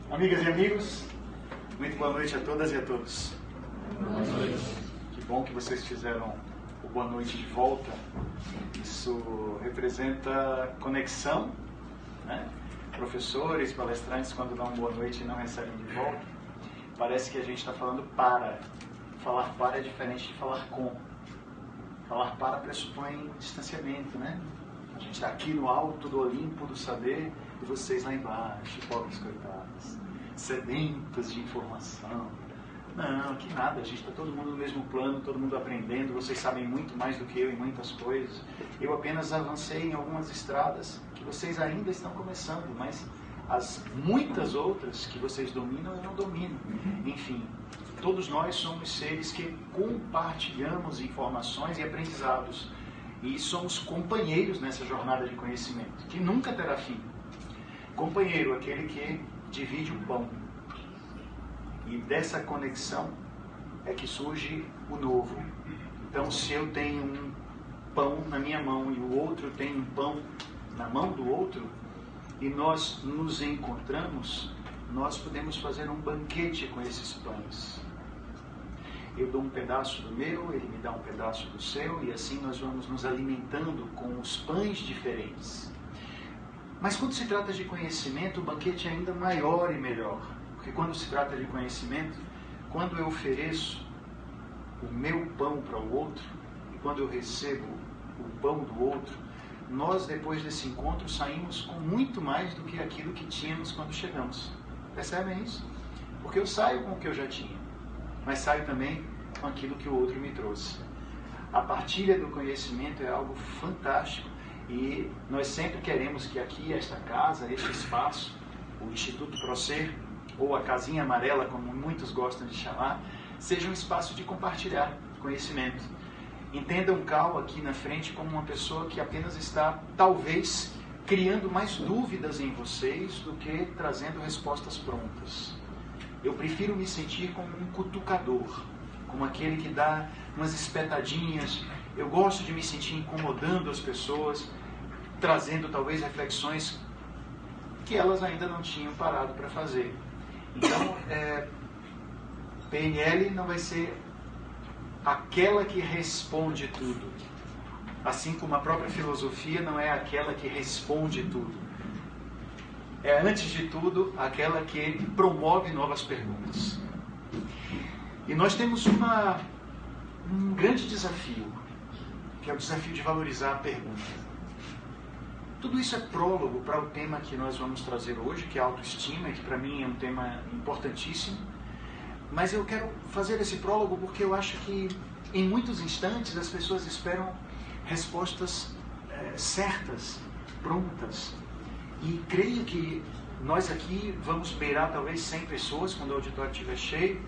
Amigas e amigos, muito boa noite a todas e a todos. Boa noite. Que bom que vocês fizeram o boa noite de volta. Isso representa conexão, né? Professores, palestrantes, quando dão boa noite e não recebem de volta, parece que a gente está falando para. Falar para é diferente de falar com. Falar para pressupõe distanciamento, né? A gente está aqui no alto do Olimpo do saber e vocês lá embaixo, pobres coitados, sedentos de informação. Não, que nada, a gente está todo mundo no mesmo plano, todo mundo aprendendo, vocês sabem muito mais do que eu em muitas coisas. Eu apenas avancei em algumas estradas que vocês ainda estão começando, mas as muitas outras que vocês dominam eu não domino. Enfim, todos nós somos seres que compartilhamos informações e aprendizados. E somos companheiros nessa jornada de conhecimento, que nunca terá fim. Companheiro, aquele que divide o pão. E dessa conexão é que surge o novo. Então, se eu tenho um pão na minha mão e o outro tem um pão na mão do outro, e nós nos encontramos, nós podemos fazer um banquete com esses pães. Eu dou um pedaço do meu, ele me dá um pedaço do seu, e assim nós vamos nos alimentando com os pães diferentes. Mas quando se trata de conhecimento, o banquete é ainda maior e melhor. Porque quando se trata de conhecimento, quando eu ofereço o meu pão para o outro, e quando eu recebo o pão do outro, nós depois desse encontro saímos com muito mais do que aquilo que tínhamos quando chegamos. Percebem isso? Porque eu saio com o que eu já tinha, mas saio também com aquilo que o outro me trouxe. A partilha do conhecimento é algo fantástico e nós sempre queremos que aqui, esta casa, este espaço, o Instituto Procer, ou a casinha amarela, como muitos gostam de chamar, seja um espaço de compartilhar conhecimento. Entendam Cal aqui na frente como uma pessoa que apenas está, talvez, criando mais dúvidas em vocês do que trazendo respostas prontas. Eu prefiro me sentir como um cutucador, como aquele que dá umas espetadinhas. Eu gosto de me sentir incomodando as pessoas, trazendo talvez reflexões que elas ainda não tinham parado para fazer. Então, PNL não vai ser aquela que responde tudo, assim como a própria filosofia não é aquela que responde tudo. É, antes de tudo, aquela que promove novas perguntas. E nós temos um grande desafio, que é o desafio de valorizar a pergunta. Tudo isso é prólogo para o tema que nós vamos trazer hoje, que é a autoestima, que para mim é um tema importantíssimo. Mas eu quero fazer esse prólogo porque eu acho que, em muitos instantes, as pessoas esperam respostas certas, prontas. E creio que nós aqui vamos beirar talvez 100 pessoas, quando o auditório estiver cheio.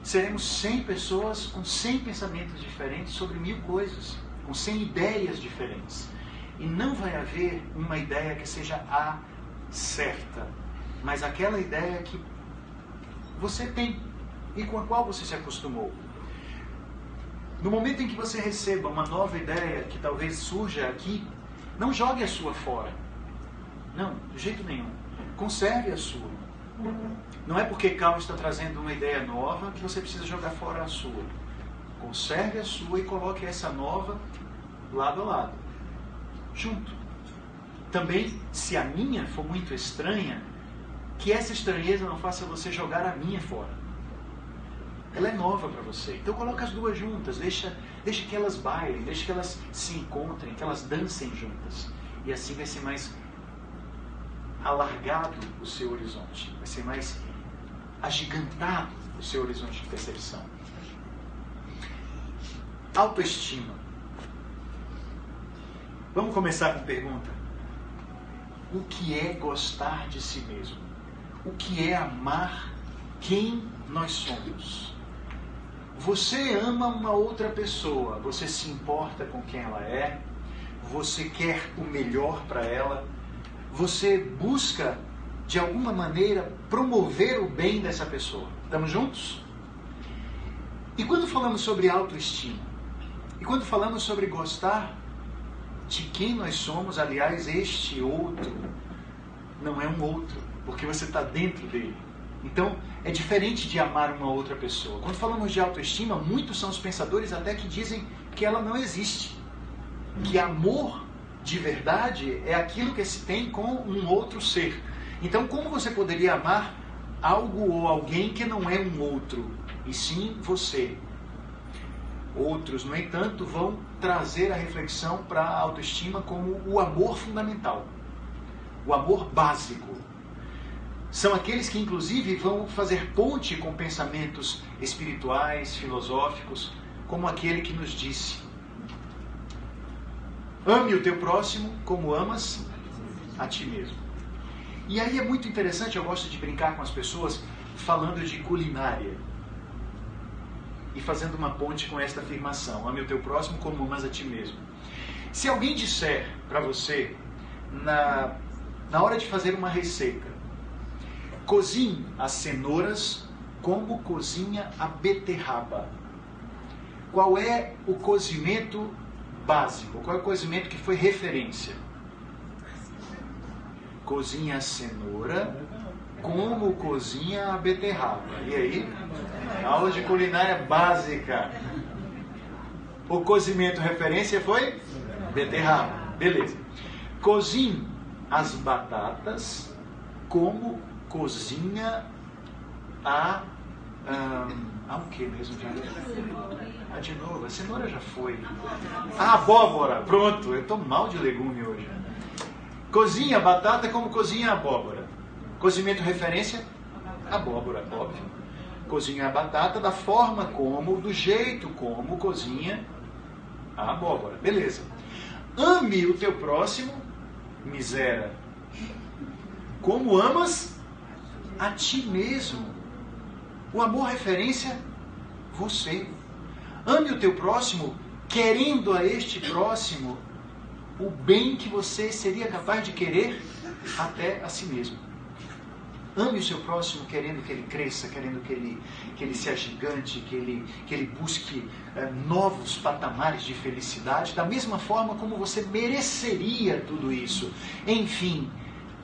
Seremos 100 pessoas com 100 pensamentos diferentes sobre 1000 coisas, com 100 ideias diferentes. E não vai haver uma ideia que seja a certa, mas aquela ideia que você tem e com a qual você se acostumou. No momento em que você receba uma nova ideia que talvez surja aqui, não jogue a sua fora. Não, de jeito nenhum. Conserve a sua. Não é porque Cal está trazendo uma ideia nova que você precisa jogar fora a sua. Conserve a sua e coloque essa nova lado a lado, junto. Também, se a minha for muito estranha, que essa estranheza não faça você jogar a minha fora. Ela é nova para você. Então coloca as duas juntas, deixa que elas bailem, deixa que elas se encontrem, que elas dancem juntas. E assim vai ser mais alargado o seu horizonte, vai ser mais agigantado o seu horizonte de percepção. Autoestima. Vamos começar com a pergunta. O que é gostar de si mesmo? O que é amar quem nós somos? Você ama uma outra pessoa, você se importa com quem ela é, você quer o melhor para ela, você busca, de alguma maneira, promover o bem dessa pessoa. Estamos juntos? E quando falamos sobre autoestima, e quando falamos sobre gostar de quem nós somos, aliás, este outro não é um outro, porque você está dentro dele. Então, é diferente de amar uma outra pessoa. Quando falamos de autoestima, muitos são os pensadores até que dizem que ela não existe. Que amor de verdade é aquilo que se tem com um outro ser. Então, como você poderia amar algo ou alguém que não é um outro, e sim você? Outros, no entanto, vão trazer a reflexão para a autoestima como o amor fundamental, o amor básico. São aqueles que, inclusive, vão fazer ponte com pensamentos espirituais, filosóficos, como aquele que nos disse: ame o teu próximo como amas a ti mesmo. E aí é muito interessante, eu gosto de brincar com as pessoas falando de culinária e fazendo uma ponte com esta afirmação: ame o teu próximo como amas a ti mesmo. Se alguém disser para você, na hora de fazer uma receita, cozinhe as cenouras como cozinha a beterraba, qual é o cozimento básico? Qual é o cozimento que foi referência? Cozinha a cenoura como cozinha a beterraba. E aí? Aula de culinária básica. O cozimento referência foi beterraba. Beleza. Cozinhe as batatas como cozinha o que mesmo? De novo, a cenoura já foi. A abóbora, pronto, eu estou mal de legume hoje. Cozinha a batata como cozinha a abóbora. Cozimento referência? Abóbora, óbvio. Cozinha a batata da forma como, do jeito como cozinha a abóbora. Beleza. Ame o teu próximo, miséria, como amas a ti mesmo. O amor referência, você. Ame o teu próximo, querendo a este próximo o bem que você seria capaz de querer até a si mesmo. Ame o seu próximo querendo que ele cresça, querendo que ele se agigante, que ele busque novos patamares de felicidade, da mesma forma como você mereceria tudo isso. Enfim,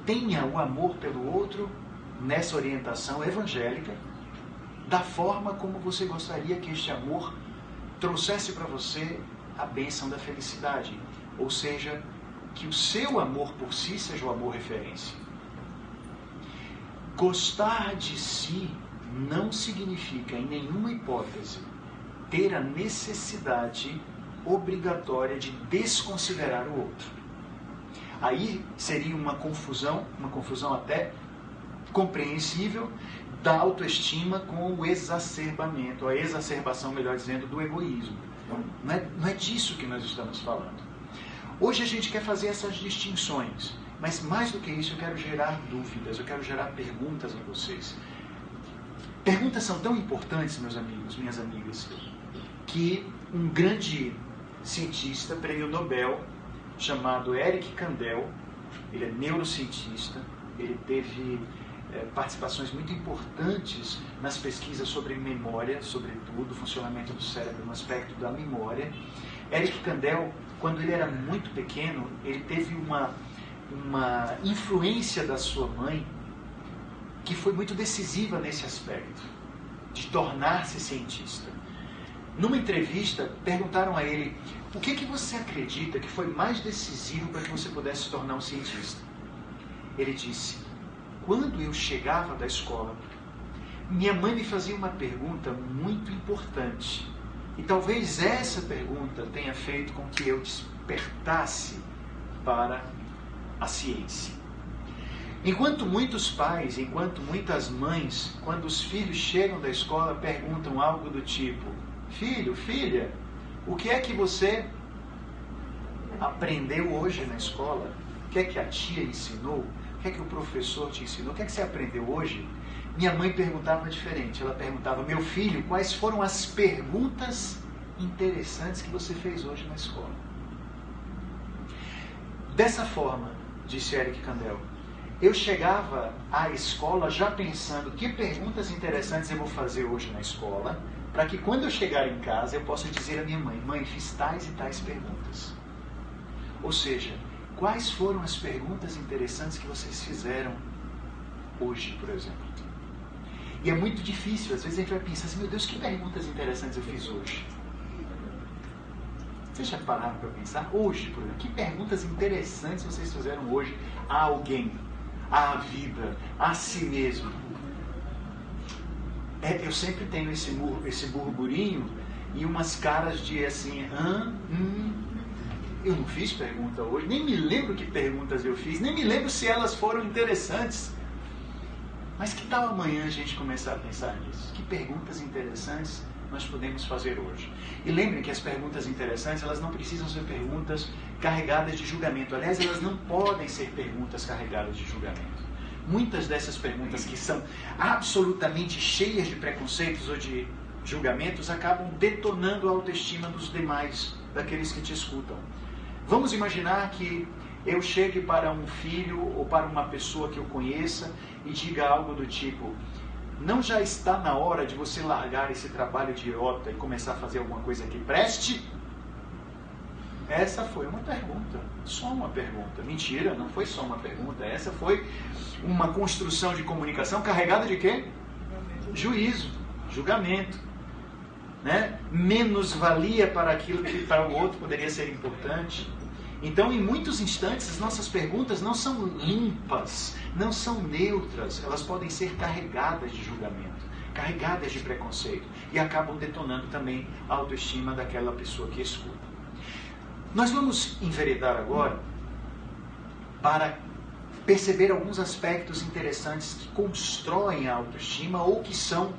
tenha o amor pelo outro nessa orientação evangélica, da forma como você gostaria que este amor trouxesse para você a bênção da felicidade. Ou seja, que o seu amor por si seja o amor referência. Gostar de si não significa, em nenhuma hipótese, ter a necessidade obrigatória de desconsiderar o outro. Aí seria uma confusão até compreensível, da autoestima com o exacerbamento, a exacerbação, melhor dizendo, do egoísmo. Não é disso que nós estamos falando. Hoje a gente quer fazer essas distinções, mas mais do que isso eu quero gerar dúvidas, eu quero gerar perguntas a vocês. Perguntas são tão importantes, meus amigos, minhas amigas, que um grande cientista, prêmio Nobel, chamado Eric Kandel, ele é neurocientista, ele teve participações muito importantes nas pesquisas sobre memória, sobretudo, funcionamento do cérebro no aspecto da memória. Eric Kandel, quando ele era muito pequeno, ele teve uma influência da sua mãe que foi muito decisiva nesse aspecto, de tornar-se cientista. Numa entrevista, perguntaram a ele: o que você acredita que foi mais decisivo para que você pudesse se tornar um cientista? Ele disse: quando eu chegava da escola, minha mãe me fazia uma pergunta muito importante. E talvez essa pergunta tenha feito com que eu despertasse para a ciência. Enquanto muitos pais, enquanto muitas mães, quando os filhos chegam da escola, perguntam algo do tipo: filho, filha, o que é que você aprendeu hoje na escola? O que é que a tia ensinou? O que é que o professor te ensinou? O que é que você aprendeu hoje? Minha mãe perguntava diferente. Ela perguntava: meu filho, quais foram as perguntas interessantes que você fez hoje na escola? Dessa forma, disse Eric Kandel, eu chegava à escola já pensando que perguntas interessantes eu vou fazer hoje na escola para que quando eu chegar em casa eu possa dizer à minha mãe: mãe, fiz tais e tais perguntas. Ou seja, quais foram as perguntas interessantes que vocês fizeram hoje, por exemplo? E é muito difícil, às vezes a gente vai pensar assim: meu Deus, que perguntas interessantes eu fiz hoje. Vocês já pararam para pensar? Hoje, por exemplo, que perguntas interessantes vocês fizeram hoje a alguém, à vida, a si mesmo? Eu sempre tenho esse burburinho e umas caras de assim, eu não fiz pergunta hoje, nem me lembro que perguntas eu fiz, nem me lembro se elas foram interessantes. Mas que tal amanhã a gente começar a pensar nisso? Que perguntas interessantes nós podemos fazer hoje? E lembrem que as perguntas interessantes, elas não precisam ser perguntas carregadas de julgamento. Aliás, elas não podem ser perguntas carregadas de julgamento. Muitas dessas perguntas que são absolutamente cheias de preconceitos ou de julgamentos acabam detonando a autoestima dos demais, daqueles que te escutam. Vamos imaginar que eu chegue para um filho ou para uma pessoa que eu conheça e diga algo do tipo: não já está na hora de você largar esse trabalho de idiota e começar a fazer alguma coisa que preste? Essa foi uma pergunta, só uma pergunta. Mentira, não foi só uma pergunta. Essa foi uma construção de comunicação carregada de quê? Juízo, julgamento, né? Menos-valia para aquilo que para o outro poderia ser importante. Então, em muitos instantes, as nossas perguntas não são limpas, não são neutras. Elas podem ser carregadas de julgamento, carregadas de preconceito e acabam detonando também a autoestima daquela pessoa que escuta. Nós vamos enveredar agora para perceber alguns aspectos interessantes que constroem a autoestima ou que são,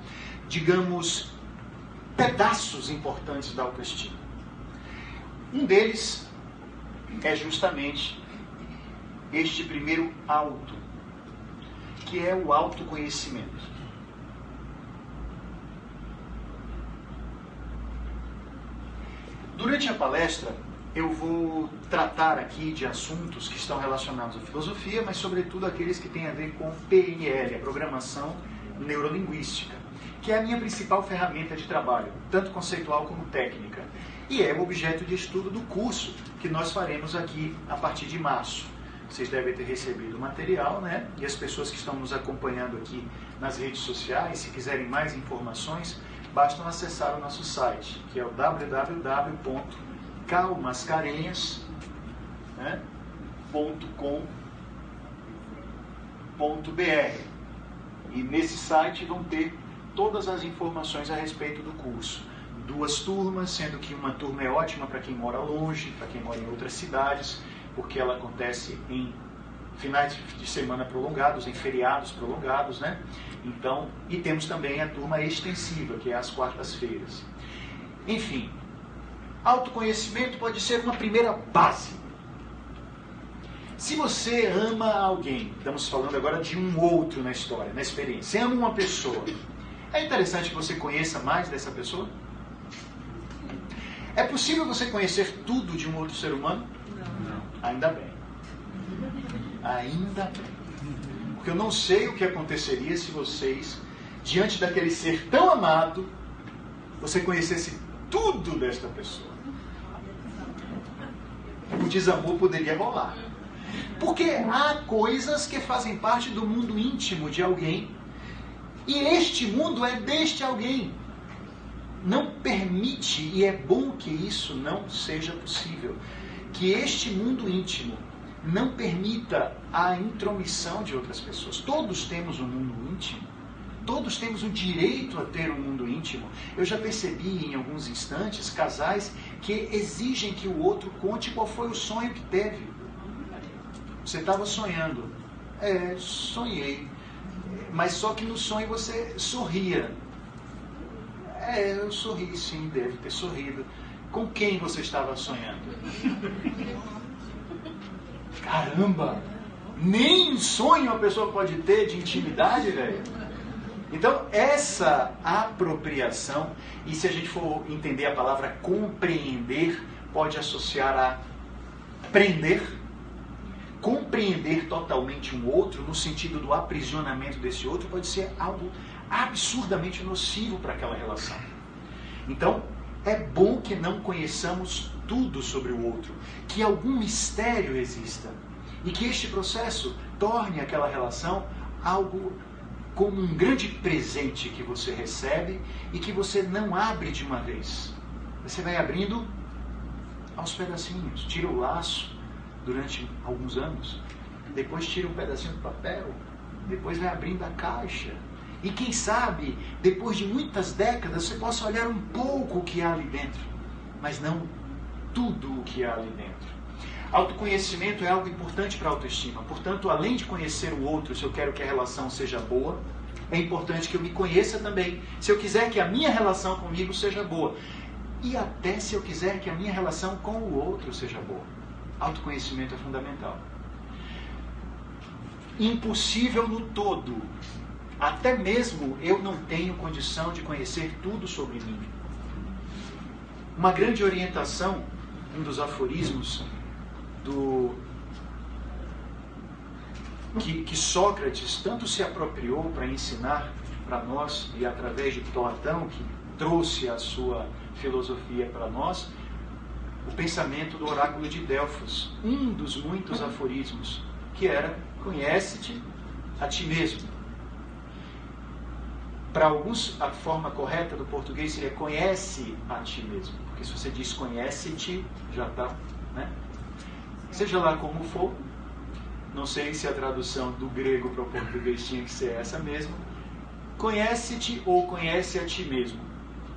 digamos, pedaços importantes da autoestima. Um deles é justamente este primeiro auto, que é o autoconhecimento. Durante a palestra, eu vou tratar aqui de assuntos que estão relacionados à filosofia, mas sobretudo aqueles que têm a ver com PNL, a programação neurolinguística, que é a minha principal ferramenta de trabalho, tanto conceitual como técnica. E é o objeto de estudo do curso que nós faremos aqui a partir de março. Vocês devem ter recebido o material, né? E as pessoas que estão nos acompanhando aqui nas redes sociais, se quiserem mais informações, basta acessar o nosso site, que é o www.calmascarenhas.com.br. E nesse site vão ter todas as informações a respeito do curso. 2 turmas, sendo que uma turma é ótima para quem mora longe, para quem mora em outras cidades, porque ela acontece em finais de semana prolongados, em feriados prolongados, né? Então, e temos também a turma extensiva, que é às quartas-feiras. Enfim, autoconhecimento pode ser uma primeira base. Se você ama alguém, estamos falando agora de um outro na história, na experiência, você ama uma pessoa, é interessante que você conheça mais dessa pessoa? É possível você conhecer tudo de um outro ser humano? Não. Ainda bem. Ainda bem. Porque eu não sei o que aconteceria se vocês, diante daquele ser tão amado, você conhecesse tudo desta pessoa. O desamor poderia rolar. Porque há coisas que fazem parte do mundo íntimo de alguém, e este mundo é deste alguém. Não permite, e é bom que isso não seja possível, que este mundo íntimo não permita a intromissão de outras pessoas. Todos temos um mundo íntimo, todos temos o direito a ter um mundo íntimo. Eu já percebi em alguns instantes casais que exigem que o outro conte qual foi o sonho que teve. Você estava sonhando. Sonhei. Mas só que no sonho você sorria. Eu sorri, sim, deve ter sorrido. Com quem você estava sonhando? Caramba! Nem sonho a pessoa pode ter de intimidade, velho. Então, essa apropriação, e se a gente for entender a palavra compreender, pode associar a prender, compreender totalmente um outro, no sentido do aprisionamento desse outro, pode ser algo absurdamente nocivo para aquela relação. Então, é bom que não conheçamos tudo sobre o outro, que algum mistério exista e que este processo torne aquela relação algo como um grande presente que você recebe e que você não abre de uma vez. Você vai abrindo aos pedacinhos, tira o laço durante alguns anos, depois tira um pedacinho do papel, depois vai abrindo a caixa. E quem sabe, depois de muitas décadas, você possa olhar um pouco o que há ali dentro, mas não tudo o que há ali dentro. Autoconhecimento é algo importante para a autoestima. Portanto, além de conhecer o outro, se eu quero que a relação seja boa, é importante que eu me conheça também. Se eu quiser que a minha relação comigo seja boa. E até se eu quiser que a minha relação com o outro seja boa. Autoconhecimento é fundamental. Impossível no todo. Até mesmo eu não tenho condição de conhecer tudo sobre mim. Uma grande orientação, um dos aforismos que Sócrates tanto se apropriou para ensinar para nós, e através de Platão, que trouxe a sua filosofia para nós, o pensamento do oráculo de Delfos, um dos muitos aforismos, que era: conhece-te a ti mesmo. Para alguns, a forma correta do português seria conhece a ti mesmo. Porque se você diz conhece-te, já está, né? Seja lá como for, não sei se a tradução do grego para o português tinha que ser essa mesmo. Conhece-te ou conhece a ti mesmo.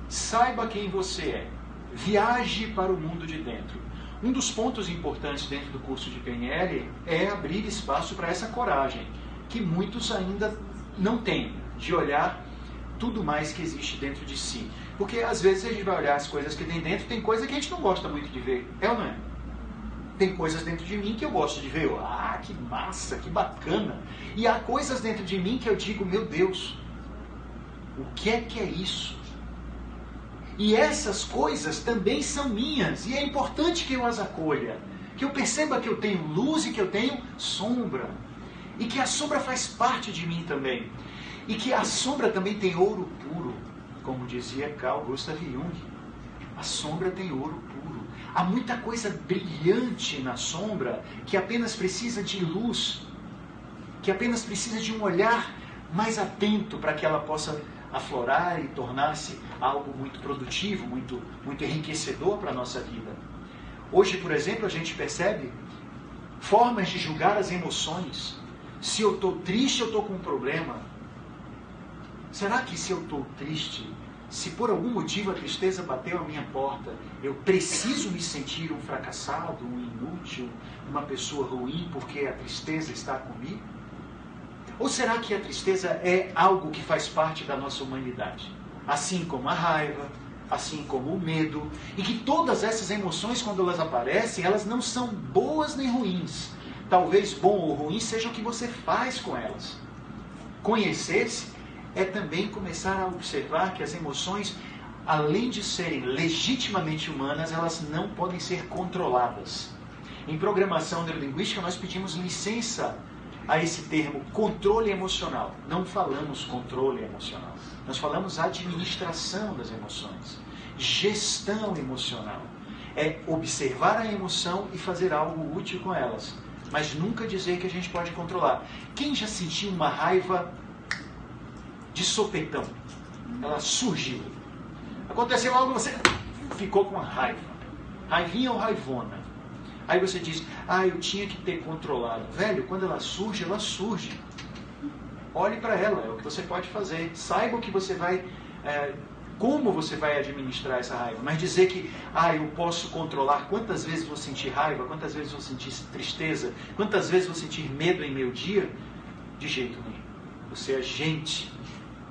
Saiba quem você é. Viaje para o mundo de dentro. Um dos pontos importantes dentro do curso de PNL é abrir espaço para essa coragem, que muitos ainda não têm, de olhar tudo mais que existe dentro de si. Porque às vezes a gente vai olhar as coisas que tem dentro, tem coisa que a gente não gosta muito de ver. É ou não é? Tem coisas dentro de mim que eu gosto de ver. Ah, que massa, que bacana. E há coisas dentro de mim que eu digo, meu Deus, o que é isso? E essas coisas também são minhas. E é importante que eu as acolha. Que eu perceba que eu tenho luz e que eu tenho sombra. E que a sombra faz parte de mim também. E que a sombra também tem ouro puro. Como dizia Carl Gustav Jung. A sombra tem ouro puro. Há muita coisa brilhante na sombra que apenas precisa de luz. Que apenas precisa de um olhar mais atento para que ela possa aflorar e tornar-se algo muito produtivo, muito enriquecedor para a nossa vida. Hoje, por exemplo, a gente percebe formas de julgar as emoções. Se eu estou triste, eu estou com um problema. Será que se eu estou triste, se por algum motivo a tristeza bateu à minha porta, eu preciso me sentir um fracassado, um inútil, uma pessoa ruim porque a tristeza está comigo? Ou será que a tristeza é algo que faz parte da nossa humanidade? Assim como a raiva, assim como o medo, e que todas essas emoções, quando elas aparecem, elas não são boas nem ruins. Talvez bom ou ruim seja o que você faz com elas. Conhecer-se é também começar a observar que as emoções, além de serem legitimamente humanas, elas não podem ser controladas. Em programação neurolinguística, nós pedimos licença a esse termo controle emocional. Não falamos controle emocional. Nós falamos administração das emoções. Gestão emocional. É observar a emoção e fazer algo útil com elas. Mas nunca dizer que a gente pode controlar. Quem já sentiu uma raiva de sopetão? Ela surgiu. Aconteceu algo, você ficou com raiva. Raivinha ou raivona? Aí você diz, eu tinha que ter controlado. Velho, quando ela surge, ela surge. Olhe para ela, é o que você pode fazer. Saiba o que você vai, como você vai administrar essa raiva. Mas dizer que, eu posso controlar quantas vezes vou sentir raiva, quantas vezes vou sentir tristeza, quantas vezes vou sentir medo em meu dia, de jeito nenhum. Você é gente,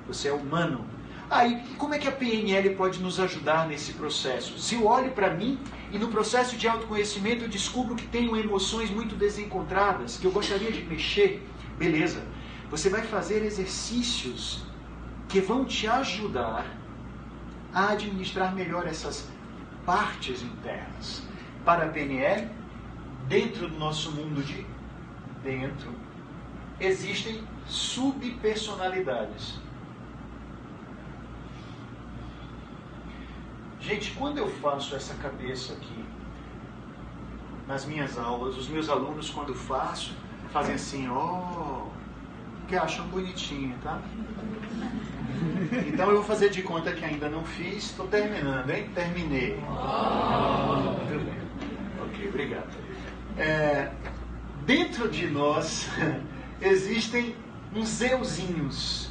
você é humano. Aí, como é que a PNL pode nos ajudar nesse processo? Se eu olho para mim e no processo de autoconhecimento eu descubro que tenho emoções muito desencontradas, que eu gostaria de mexer, beleza. Você vai fazer exercícios que vão te ajudar a administrar melhor essas partes internas. Para a PNL, dentro do nosso mundo de dentro, existem subpersonalidades. Gente, quando eu faço essa cabeça aqui, nas minhas aulas, os meus alunos, quando faço, fazem assim, que acham bonitinho, tá? Então eu vou fazer de conta que ainda não fiz, estou terminando, hein? Terminei. Muito bem. Ok, obrigado. Dentro de nós existem uns euzinhos.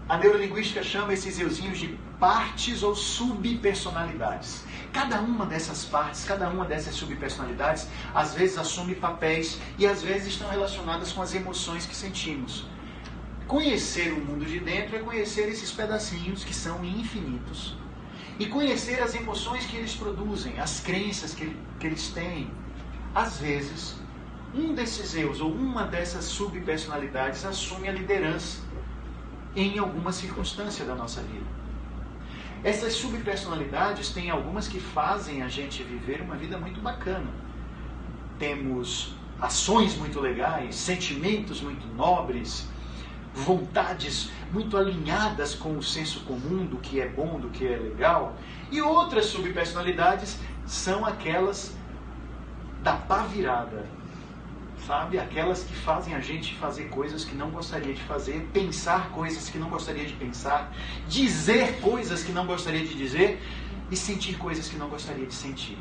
A neurolinguística chama esses euzinhos de partes ou subpersonalidades. Cada uma dessas partes, cada uma dessas subpersonalidades, às vezes assume papéis e às vezes estão relacionadas com as emoções que sentimos. Conhecer o mundo de dentro é conhecer esses pedacinhos que são infinitos e conhecer as emoções que eles produzem, as crenças que eles têm. Às vezes, um desses eus ou uma dessas subpersonalidades assume a liderança em alguma circunstância da nossa vida. Essas subpersonalidades têm algumas que fazem a gente viver uma vida muito bacana. Temos ações muito legais, sentimentos muito nobres, vontades muito alinhadas com o senso comum do que é bom, do que é legal. E outras subpersonalidades são aquelas da pá virada, sabe? Aquelas que fazem a gente fazer coisas que não gostaria de fazer, pensar coisas que não gostaria de pensar, dizer coisas que não gostaria de dizer e sentir coisas que não gostaria de sentir.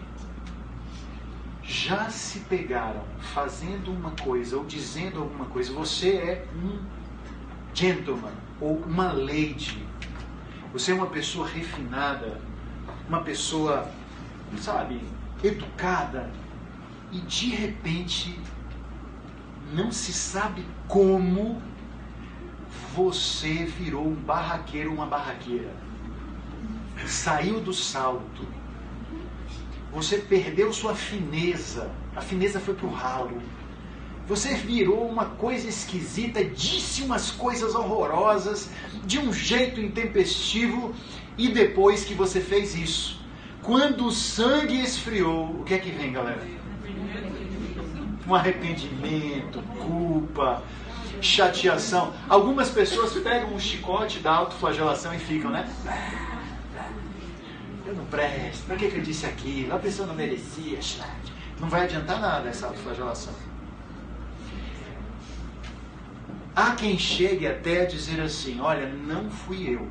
Já se pegaram fazendo uma coisa ou dizendo alguma coisa, você é um gentleman ou uma lady, você é uma pessoa refinada, uma pessoa, sabe, educada, e de repente não se sabe como você virou um barraqueiro, uma barraqueira. Saiu do salto. Você perdeu sua fineza. A fineza foi pro ralo. Você virou uma coisa esquisita, disse umas coisas horrorosas, de um jeito intempestivo, e depois que você fez isso, quando o sangue esfriou, o que é que vem, galera? Um arrependimento, culpa, chateação. Algumas pessoas pegam um chicote da autoflagelação e ficam, né? Eu não presto, para que eu disse aquilo? A pessoa não merecia. Não vai adiantar nada essa autoflagelação. Há quem chegue até a dizer assim, olha, não fui eu.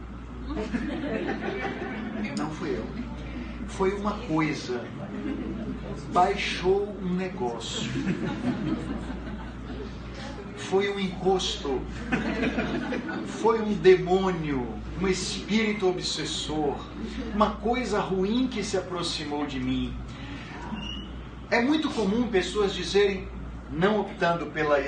Não fui eu. Foi uma coisa. Baixou um negócio. Foi um encosto. Foi um demônio, um espírito obsessor, uma coisa ruim que se aproximou de mim. É muito comum pessoas dizerem, não optando pela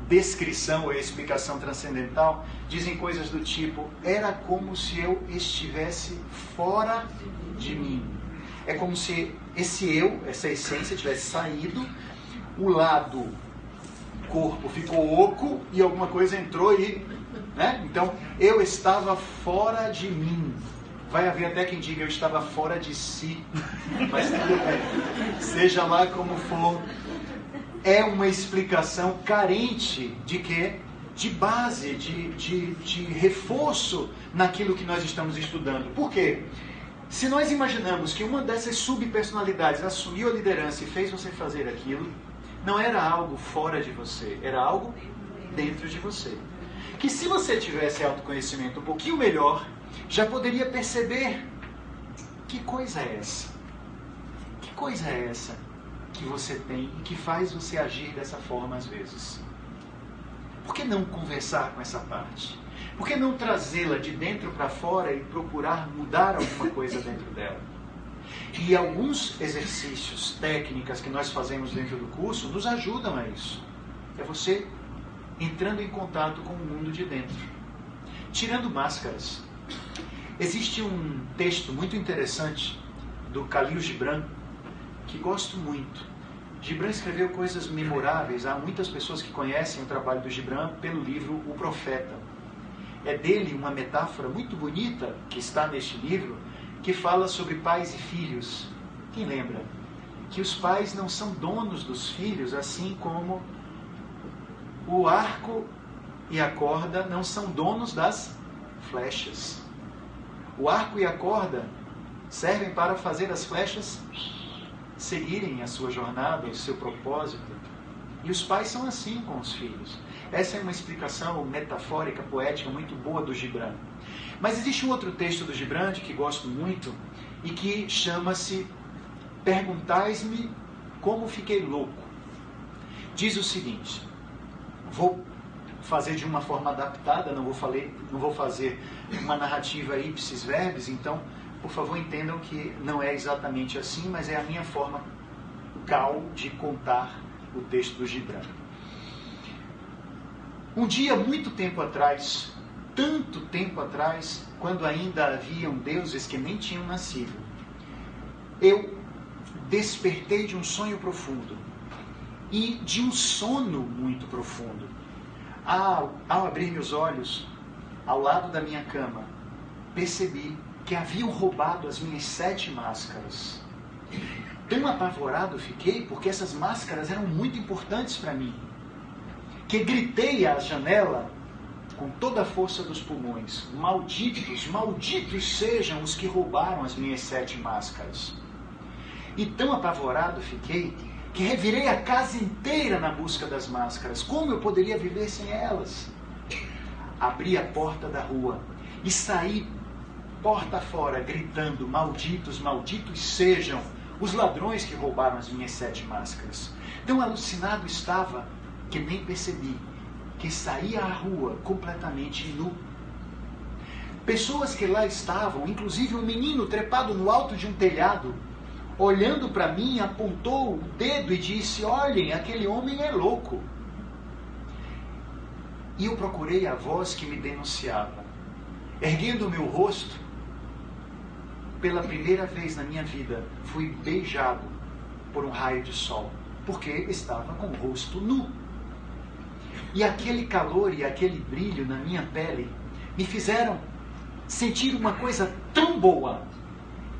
descrição ou explicação transcendental, dizem coisas do tipo, era como se eu estivesse fora de mim. É como se esse eu, essa essência tivesse saído, o lado corpo ficou oco e alguma coisa entrou e... né? Então, eu estava fora de mim. Vai haver até quem diga, eu estava fora de si. Mas tudo bem. Seja lá como for, é uma explicação carente de quê? De base, de reforço naquilo que nós estamos estudando. Por quê? Se nós imaginamos que uma dessas subpersonalidades assumiu a liderança e fez você fazer aquilo, não era algo fora de você, era algo dentro de você. Que se você tivesse autoconhecimento um pouquinho melhor, já poderia perceber que coisa é essa? Que coisa é essa que você tem e que faz você agir dessa forma às vezes? Por que não conversar com essa parte? Por que não trazê-la de dentro para fora e procurar mudar alguma coisa dentro dela? E alguns exercícios, técnicas que nós fazemos dentro do curso nos ajudam a isso. É você entrando em contato com o mundo de dentro. Tirando máscaras. Existe um texto muito interessante do Khalil Gibran, que gosto muito. Gibran escreveu coisas memoráveis. Há muitas pessoas que conhecem o trabalho do Gibran pelo livro O Profeta. É dele uma metáfora muito bonita que está neste livro, que fala sobre pais e filhos. Quem lembra? Que os pais não são donos dos filhos, assim como o arco e a corda não são donos das flechas. O arco e a corda servem para fazer as flechas seguirem a sua jornada, o seu propósito. E os pais são assim com os filhos. Essa é uma explicação metafórica, poética, muito boa do Gibran. Mas existe um outro texto do Gibran que gosto muito e que chama-se Perguntais-me como fiquei louco. Diz o seguinte, vou fazer de uma forma adaptada, não vou fazer uma narrativa ipsis verbis, então, por favor, entendam que não é exatamente assim, mas é a minha forma cal de contar o texto do Gibran. Um dia, muito tempo atrás, tanto tempo atrás, quando ainda haviam deuses que nem tinham nascido, eu despertei de um sonho profundo e de um sono muito profundo. Ao abrir meus olhos, ao lado da minha cama, percebi que haviam roubado as minhas 7 máscaras. Tão apavorado fiquei, porque essas máscaras eram muito importantes para mim, que gritei à janela com toda a força dos pulmões: malditos, malditos sejam os que roubaram as minhas 7 máscaras. E tão apavorado fiquei, que revirei a casa inteira na busca das máscaras. Como eu poderia viver sem elas? Abri a porta da rua e saí porta fora, gritando: malditos, malditos sejam os ladrões que roubaram as minhas 7 máscaras. Tão alucinado estava que nem percebi que saía à rua completamente nu. Pessoas que lá estavam, inclusive um menino trepado no alto de um telhado, olhando para mim, apontou o dedo e disse: olhem, aquele homem é louco. E eu procurei a voz que me denunciava. Erguendo o meu rosto, pela primeira vez na minha vida, fui beijado por um raio de sol, porque estava com o rosto nu. E aquele calor e aquele brilho na minha pele me fizeram sentir uma coisa tão boa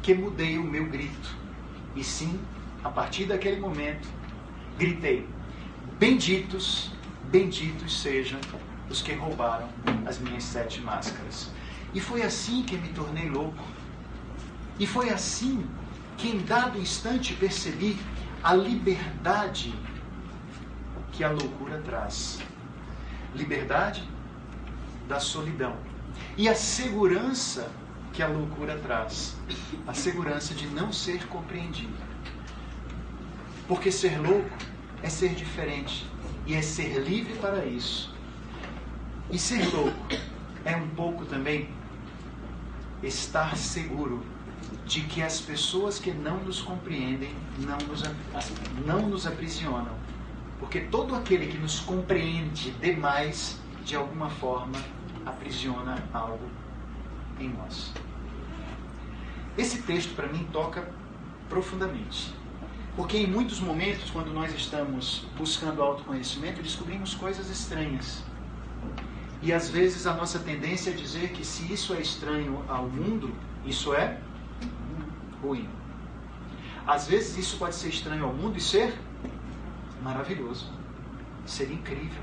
que mudei o meu grito. E sim, a partir daquele momento, gritei: benditos, benditos sejam os que roubaram as minhas 7 máscaras. E foi assim que me tornei louco. E foi assim que em dado instante percebi a liberdade que a loucura traz. Liberdade da solidão. E a segurança que a loucura traz. A segurança de não ser compreendido. Porque ser louco é ser diferente. E é ser livre para isso. E ser louco é um pouco também estar seguro de que as pessoas que não nos compreendem não nos aprisionam. Porque todo aquele que nos compreende demais, de alguma forma, aprisiona algo em nós. Esse texto, para mim, toca profundamente. Porque em muitos momentos, quando nós estamos buscando autoconhecimento, descobrimos coisas estranhas. E às vezes a nossa tendência é dizer que se isso é estranho ao mundo, isso é ruim. Às vezes isso pode ser estranho ao mundo e ser maravilhoso, ser incrível.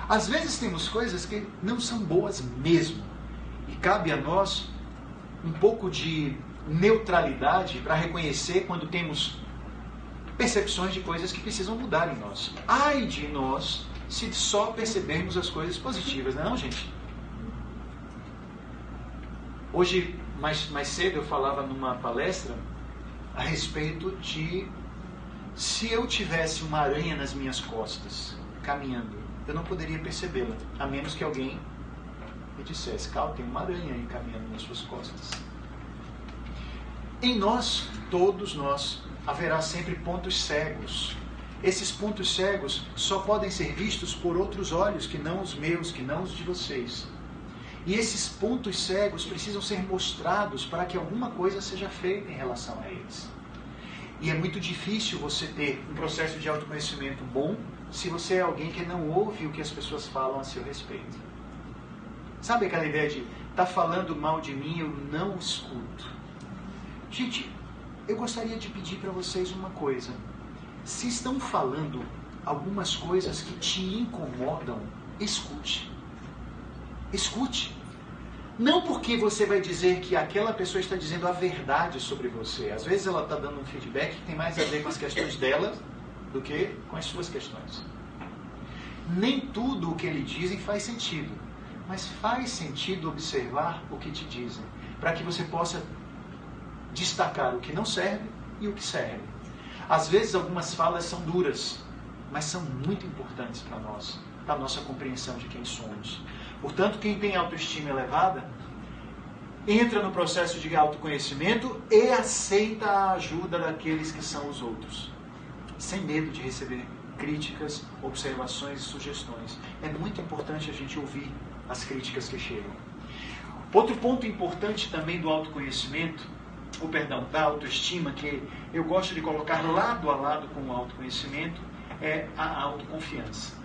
Às vezes temos coisas que não são boas mesmo. E cabe a nós um pouco de neutralidade para reconhecer quando temos percepções de coisas que precisam mudar em nós. Ai de nós se só percebermos as coisas positivas, não é, gente? Hoje, mais cedo, eu falava numa palestra a respeito de se eu tivesse uma aranha nas minhas costas, caminhando, eu não poderia percebê-la, a menos que alguém me dissesse: Cal, tem uma aranha aí caminhando nas suas costas. Em nós, todos nós, haverá sempre pontos cegos. Esses pontos cegos só podem ser vistos por outros olhos que não os meus, que não os de vocês. E esses pontos cegos precisam ser mostrados para que alguma coisa seja feita em relação a eles. E é muito difícil você ter um processo de autoconhecimento bom se você é alguém que não ouve o que as pessoas falam a seu respeito. Sabe aquela ideia de tá falando mal de mim, eu não escuto? Gente, eu gostaria de pedir para vocês uma coisa. Se estão falando algumas coisas que te incomodam, escute. Escute. Não porque você vai dizer que aquela pessoa está dizendo a verdade sobre você. Às vezes ela está dando um feedback que tem mais a ver com as questões dela do que com as suas questões. Nem tudo o que eles dizem faz sentido, mas faz sentido observar o que te dizem, para que você possa destacar o que não serve e o que serve. Às vezes algumas falas são duras, mas são muito importantes para nós, para a nossa compreensão de quem somos. Portanto, quem tem autoestima elevada, entra no processo de autoconhecimento e aceita a ajuda daqueles que são os outros, sem medo de receber críticas, observações e sugestões. É muito importante a gente ouvir as críticas que chegam. Outro ponto importante também do autoconhecimento, da autoestima, que eu gosto de colocar lado a lado com o autoconhecimento, é a autoconfiança.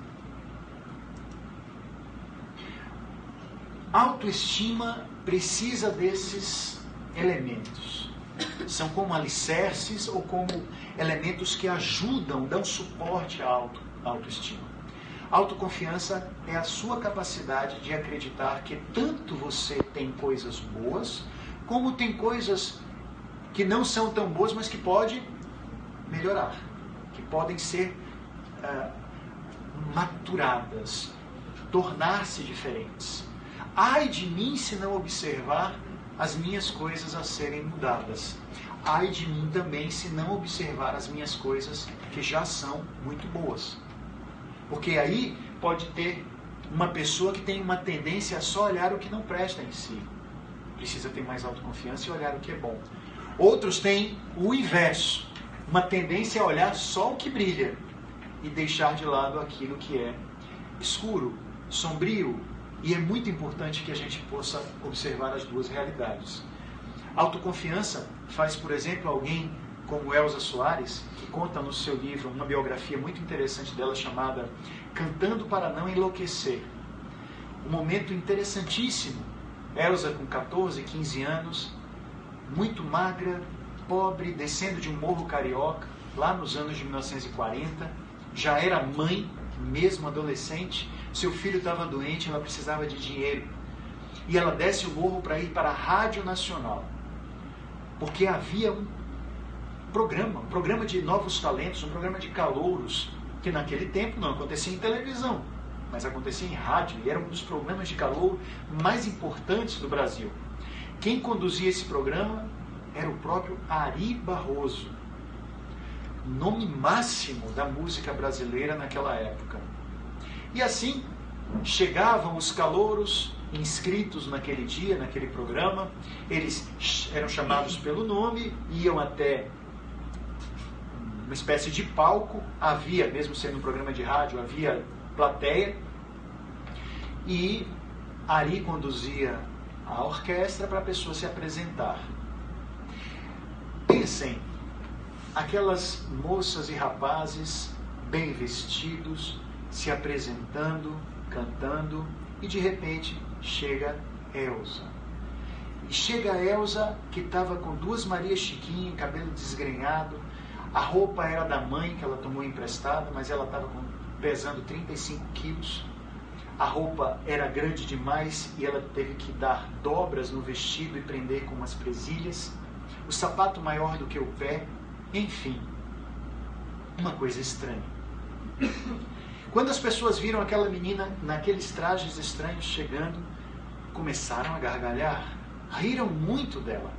A autoestima precisa desses elementos. São como alicerces ou como elementos que ajudam, dão suporte à autoestima. Autoconfiança é a sua capacidade de acreditar que tanto você tem coisas boas, como tem coisas que não são tão boas, mas que pode melhorar, que podem ser maturadas, tornar-se diferentes. Ai de mim se não observar as minhas coisas a serem mudadas. Ai de mim também se não observar as minhas coisas que já são muito boas. Porque aí pode ter uma pessoa que tem uma tendência a só olhar o que não presta em si. Precisa ter mais autoconfiança e olhar o que é bom. Outros têm o inverso, uma tendência a olhar só o que brilha e deixar de lado aquilo que é escuro, sombrio. E é muito importante que a gente possa observar as duas realidades. Autoconfiança faz, por exemplo, alguém como Elza Soares, que conta no seu livro uma biografia muito interessante dela chamada Cantando para Não Enlouquecer. Um momento interessantíssimo. Elza com 14, 15 anos, muito magra, pobre, descendo de um morro carioca, lá nos anos de 1940, já era mãe, mesmo adolescente, seu filho estava doente, ela precisava de dinheiro. E ela desce o morro para ir para a Rádio Nacional, porque havia um programa de novos talentos, um programa de calouros, que naquele tempo não acontecia em televisão, mas acontecia em rádio, e era um dos programas de calouro mais importantes do Brasil. Quem conduzia esse programa era o próprio Ari Barroso, nome máximo da música brasileira naquela época. E assim, chegavam os calouros inscritos naquele dia, naquele programa, eles eram chamados pelo nome, iam até uma espécie de palco, havia, mesmo sendo um programa de rádio, havia plateia, e Ari conduzia a orquestra para a pessoa se apresentar. Pensem, aquelas moças e rapazes bem vestidos, se apresentando, cantando, e de repente chega Elza. E chega a Elza, que estava com 2 Marias Chiquinha, cabelo desgrenhado, a roupa era da mãe, que ela tomou emprestada, mas ela estava pesando 35 quilos, a roupa era grande demais e ela teve que dar dobras no vestido e prender com umas presilhas, o sapato maior do que o pé, enfim, uma coisa estranha. Quando as pessoas viram aquela menina naqueles trajes estranhos chegando, começaram a gargalhar, riram muito dela.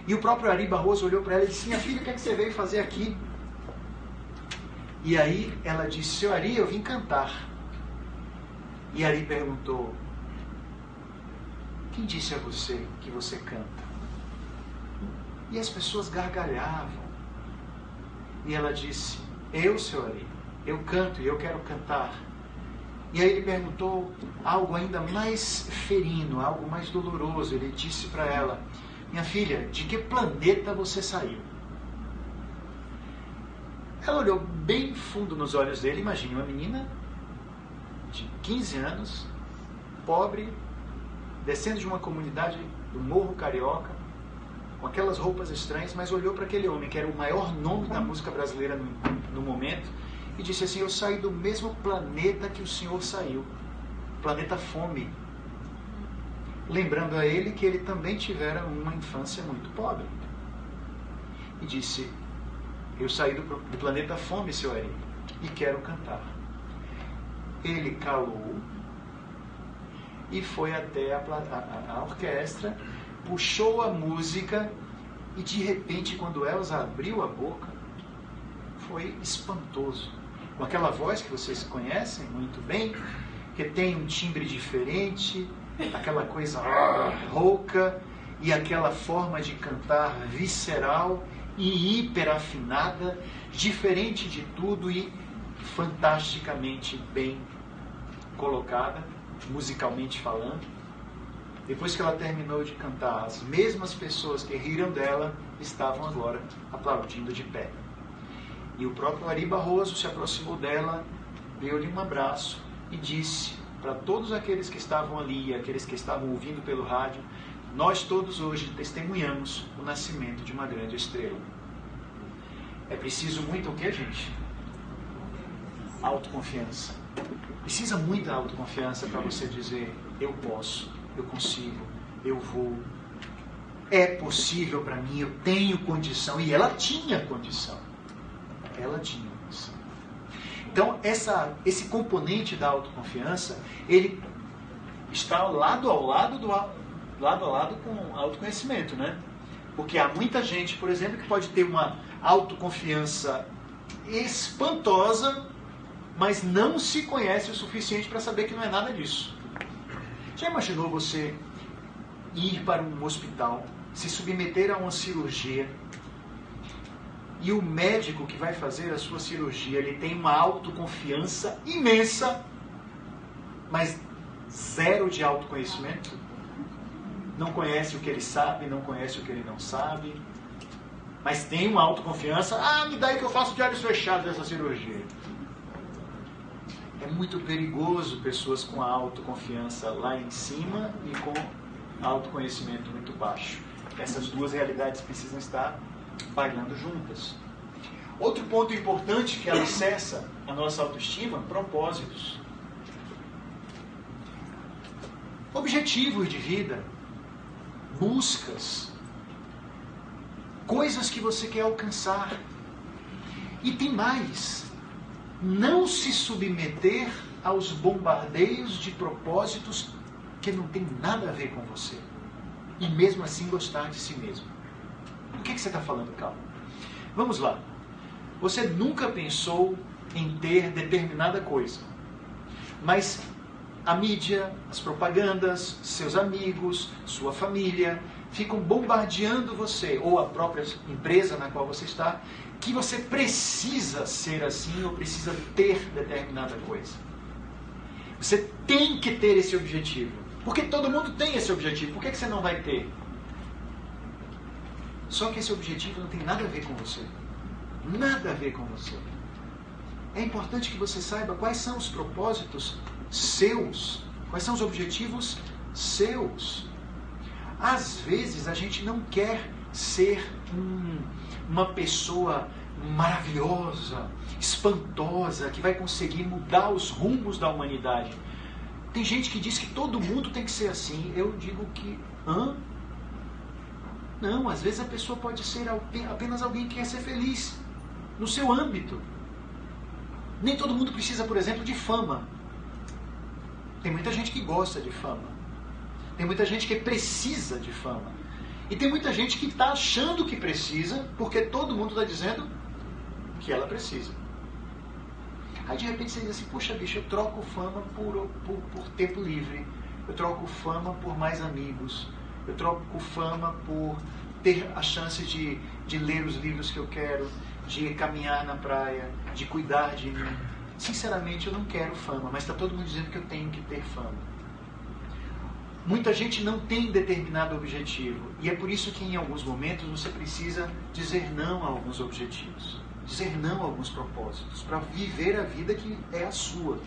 E o próprio Ari Barroso olhou para ela e disse: minha filha, o que é que você veio fazer aqui? E aí ela disse: seu Ari, eu vim cantar. E Ari perguntou: quem disse a você que você canta? E as pessoas gargalhavam. E ela disse: eu, seu Ari, eu canto e eu quero cantar. E aí ele perguntou algo ainda mais ferino, algo mais doloroso. Ele disse para ela: minha filha, de que planeta você saiu? Ela olhou bem fundo nos olhos dele. Imagine uma menina de 15 anos, pobre, descendo de uma comunidade do Morro Carioca, com aquelas roupas estranhas, mas olhou para aquele homem, que era o maior nome da música brasileira no momento, e disse assim: eu saí do mesmo planeta que o senhor saiu, planeta Fome. lembrando a ele que ele também tivera uma infância muito pobre. E disse: eu saí do planeta Fome, seu Ari, e quero cantar. Ele calou e foi até a orquestra, puxou a música e de repente, quando Elza abriu a boca, foi espantoso. Com aquela voz que vocês conhecem muito bem, que tem um timbre diferente, aquela coisa rouca e aquela forma de cantar visceral e hiperafinada, diferente de tudo e fantasticamente bem colocada, musicalmente falando. Depois que ela terminou de cantar, as mesmas pessoas que riram dela estavam agora aplaudindo de pé. E o próprio Ari Barroso se aproximou dela, deu-lhe um abraço e disse para todos aqueles que estavam ali, aqueles que estavam ouvindo pelo rádio: nós todos hoje testemunhamos o nascimento de uma grande estrela. É preciso muito o quê, gente? Autoconfiança. Precisa muita autoconfiança para você dizer: eu posso, eu consigo, eu vou. É possível para mim, eu tenho condição. E ela tinha condição. Ela tinha condição. Então, esse componente da autoconfiança, ele está lado a lado com autoconhecimento, né? Porque há muita gente, por exemplo, que pode ter uma autoconfiança espantosa, mas não se conhece o suficiente para saber que não é nada disso. Já imaginou você ir para um hospital, se submeter a uma cirurgia, e o médico que vai fazer a sua cirurgia, ele tem uma autoconfiança imensa, mas zero de autoconhecimento? Não conhece o que ele sabe, não conhece o que ele não sabe, mas tem uma autoconfiança: me dá aí que eu faço de olhos fechados essa cirurgia. É muito perigoso pessoas com a autoconfiança lá em cima e com autoconhecimento muito baixo. Essas duas realidades precisam estar bailando juntas. Outro ponto importante que alicerça a nossa autoestima: propósitos. Objetivos de vida, buscas, coisas que você quer alcançar. E tem mais: não se submeter aos bombardeios de propósitos que não tem nada a ver com você. E mesmo assim gostar de si mesmo. O que você está falando, Calma? Vamos lá. Você nunca pensou em ter determinada coisa, mas a mídia, as propagandas, seus amigos, sua família ficam bombardeando você, ou a própria empresa na qual você está, que você precisa ser assim ou precisa ter determinada coisa. Você tem que ter esse objetivo. Porque todo mundo tem esse objetivo. Por que você não vai ter? Só que esse objetivo não tem nada a ver com você. Nada a ver com você. É importante que você saiba quais são os propósitos seus. Quais são os objetivos seus. Às vezes a gente não quer ser uma pessoa maravilhosa, espantosa, que vai conseguir mudar os rumos da humanidade. Tem gente que diz que todo mundo tem que ser assim. Eu digo que... Não, às vezes a pessoa pode ser apenas alguém que quer ser feliz no seu âmbito. Nem todo mundo precisa, por exemplo, de fama. Tem muita gente que gosta de fama. Tem muita gente que precisa de fama. E tem muita gente que está achando que precisa, porque todo mundo está dizendo que ela precisa. Aí de repente você diz assim: puxa bicho, eu troco fama por tempo livre. Eu troco fama por mais amigos. Eu troco fama por ter a chance de ler os livros que eu quero, de caminhar na praia, de cuidar de mim. Sinceramente, eu não quero fama, mas está todo mundo dizendo que eu tenho que ter fama. Muita gente não tem determinado objetivo, e é por isso que em alguns momentos você precisa dizer não a alguns objetivos, dizer não a alguns propósitos, para viver a vida que é a sua.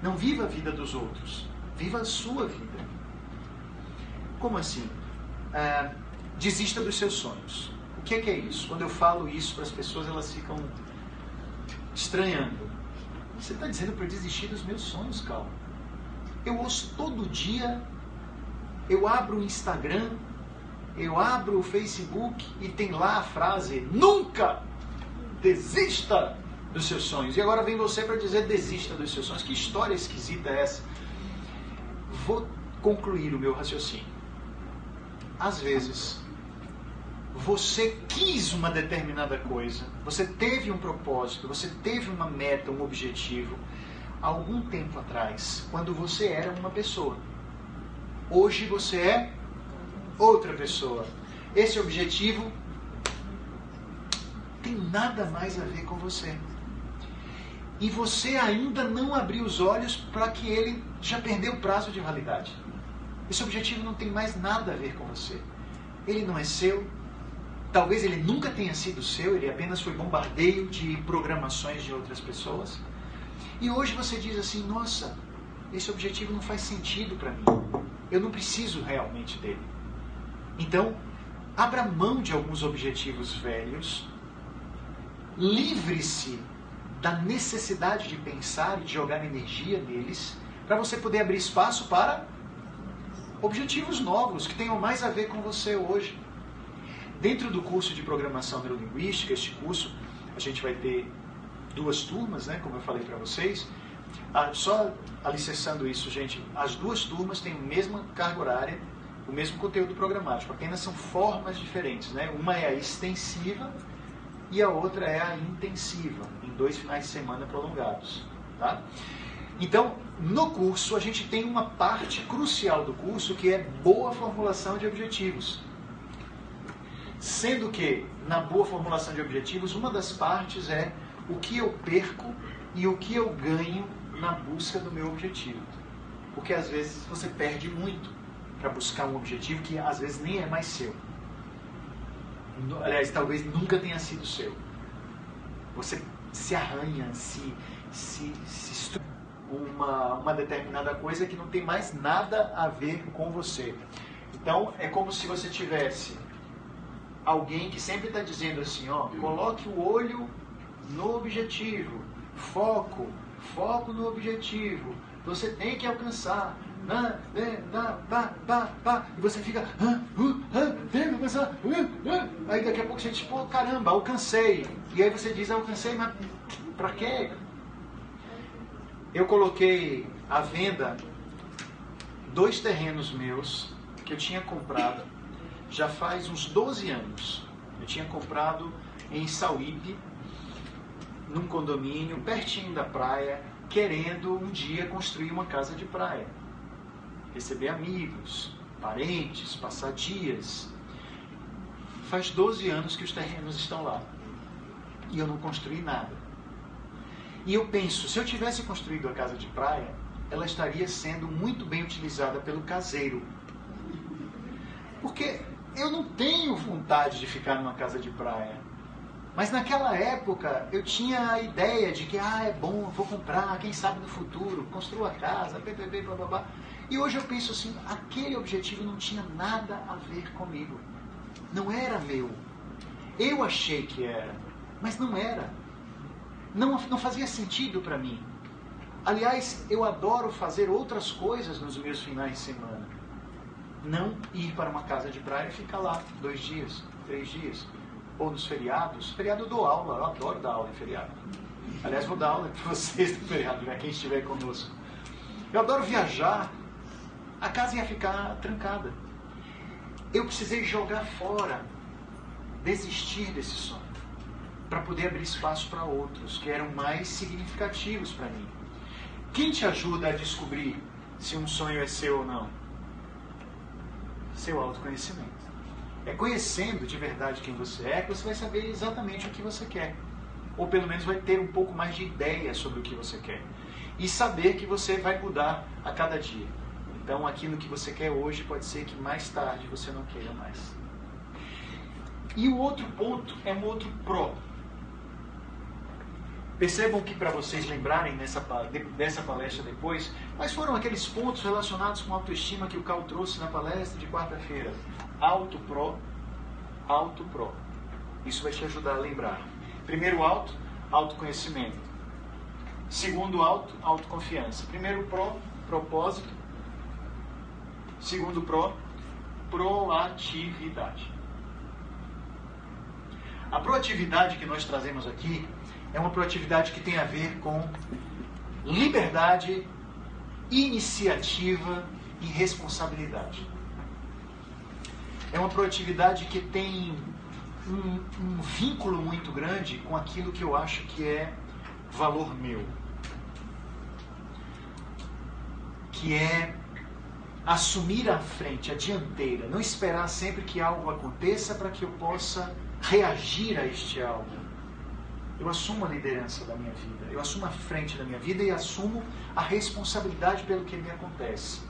Não viva a vida dos outros, viva a sua vida. Como assim? Desista dos seus sonhos. O que é isso? Quando eu falo isso para as pessoas, elas ficam estranhando. Você está dizendo para eu desistir dos meus sonhos, Calma? Eu ouço todo dia eu abro o Instagram, eu abro o Facebook e tem lá a frase: nunca desista dos seus sonhos. E agora vem você para dizer: desista dos seus sonhos. Que história esquisita é essa? Vou concluir o meu raciocínio. Às vezes, você quis uma determinada coisa, você teve um propósito, você teve uma meta, um objetivo, algum tempo atrás, quando você era uma pessoa. Hoje você é outra pessoa. Esse objetivo tem nada mais a ver com você. E você ainda não abriu os olhos para que ele já perdeu o prazo de validade. Esse objetivo não tem mais nada a ver com você. Ele não é seu. Talvez ele nunca tenha sido seu, ele apenas foi bombardeio de programações de outras pessoas. E hoje você diz assim: nossa, esse objetivo não faz sentido para mim. Eu não preciso realmente dele. Então, abra mão de alguns objetivos velhos, livre-se da necessidade de pensar e de jogar energia neles, para você poder abrir espaço para objetivos novos, que tenham mais a ver com você hoje. Dentro do curso de Programação Neurolinguística, este curso, a gente vai ter 2 turmas, né, como eu falei para vocês. Só alicerçando isso, gente, as 2 turmas têm a mesma carga horária, o mesmo conteúdo programático, apenas são formas diferentes, né? Uma é a extensiva e a outra é a intensiva, em 2 finais de semana prolongados. Tá? Então, no curso, a gente tem uma parte crucial do curso que é boa formulação de objetivos. Sendo que, na boa formulação de objetivos, uma das partes é o que eu perco e o que eu ganho na busca do meu objetivo. Porque às vezes você perde muito para buscar um objetivo que às vezes nem é mais seu. Aliás, talvez nunca tenha sido seu. Você se arranha, se uma determinada coisa que não tem mais nada a ver com você. Então, é como se você tivesse alguém que sempre está dizendo assim, ó, coloque o olho no objetivo, foco no objetivo, você tem que alcançar, e você fica, tem que alcançar, aí daqui a pouco você diz, pô, caramba, alcancei, e aí você diz, alcancei, mas pra quê? Eu coloquei à venda 2 terrenos meus que eu tinha comprado já faz uns 12 anos. Eu tinha comprado em Sauípe, num condomínio pertinho da praia, querendo um dia construir uma casa de praia, receber amigos, parentes, passar dias. Faz 12 anos que os terrenos estão lá e eu não construí nada. E eu penso, se eu tivesse construído a casa de praia, ela estaria sendo muito bem utilizada pelo caseiro. Porque eu não tenho vontade de ficar numa casa de praia. Mas naquela época eu tinha a ideia de que, é bom, vou comprar, quem sabe no futuro, construo a casa, blá blá blá. E hoje eu penso assim, aquele objetivo não tinha nada a ver comigo. Não era meu. Eu achei que era, mas não era. Não fazia sentido para mim. Aliás, eu adoro fazer outras coisas nos meus finais de semana. Não ir para uma casa de praia e ficar lá 2 dias, 3 dias. Ou nos feriados. Feriado eu dou aula, eu adoro dar aula em feriado. Aliás, vou dar aula para vocês no feriado, né? Quem estiver conosco. Eu adoro viajar. A casa ia ficar trancada. Eu precisei jogar fora, desistir desse sonho, para poder abrir espaço para outros, que eram mais significativos para mim. Quem te ajuda a descobrir se um sonho é seu ou não? Seu autoconhecimento. É conhecendo de verdade quem você é que você vai saber exatamente o que você quer. Ou pelo menos vai ter um pouco mais de ideia sobre o que você quer. E saber que você vai mudar a cada dia. Então aquilo que você quer hoje pode ser que mais tarde você não queira mais. E o outro ponto é um outro pró. Percebam que para vocês lembrarem dessa palestra depois, quais foram aqueles pontos relacionados com autoestima que o Cal trouxe na palestra de quarta-feira? Auto-pró, auto-pró. Isso vai te ajudar a lembrar. Primeiro auto, autoconhecimento. Segundo auto, autoconfiança. Primeiro pró, propósito. Segundo proatividade. A proatividade que nós trazemos aqui é uma proatividade que tem a ver com liberdade, iniciativa e responsabilidade. É uma proatividade que tem um vínculo muito grande com aquilo que eu acho que é valor meu. Que é assumir a frente, a dianteira, não esperar sempre que algo aconteça para que eu possa reagir a este algo. Eu assumo a liderança da minha vida, eu assumo a frente da minha vida e assumo a responsabilidade pelo que me acontece.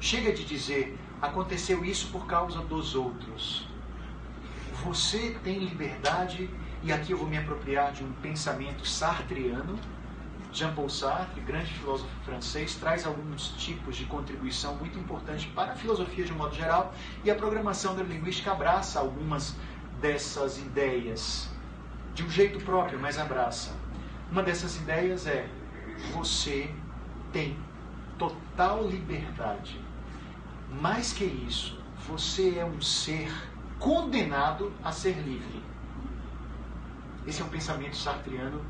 Chega de dizer, aconteceu isso por causa dos outros. Você tem liberdade, e aqui eu vou me apropriar de um pensamento sartreano. Jean-Paul Sartre, grande filósofo francês, traz alguns tipos de contribuição muito importante para a filosofia de um modo geral, e a programação neurolinguística abraça algumas dessas ideias, de um jeito próprio, mas abraça. Uma dessas ideias é, você tem total liberdade. Mais que isso, você é um ser condenado a ser livre. Esse é um pensamento sartreano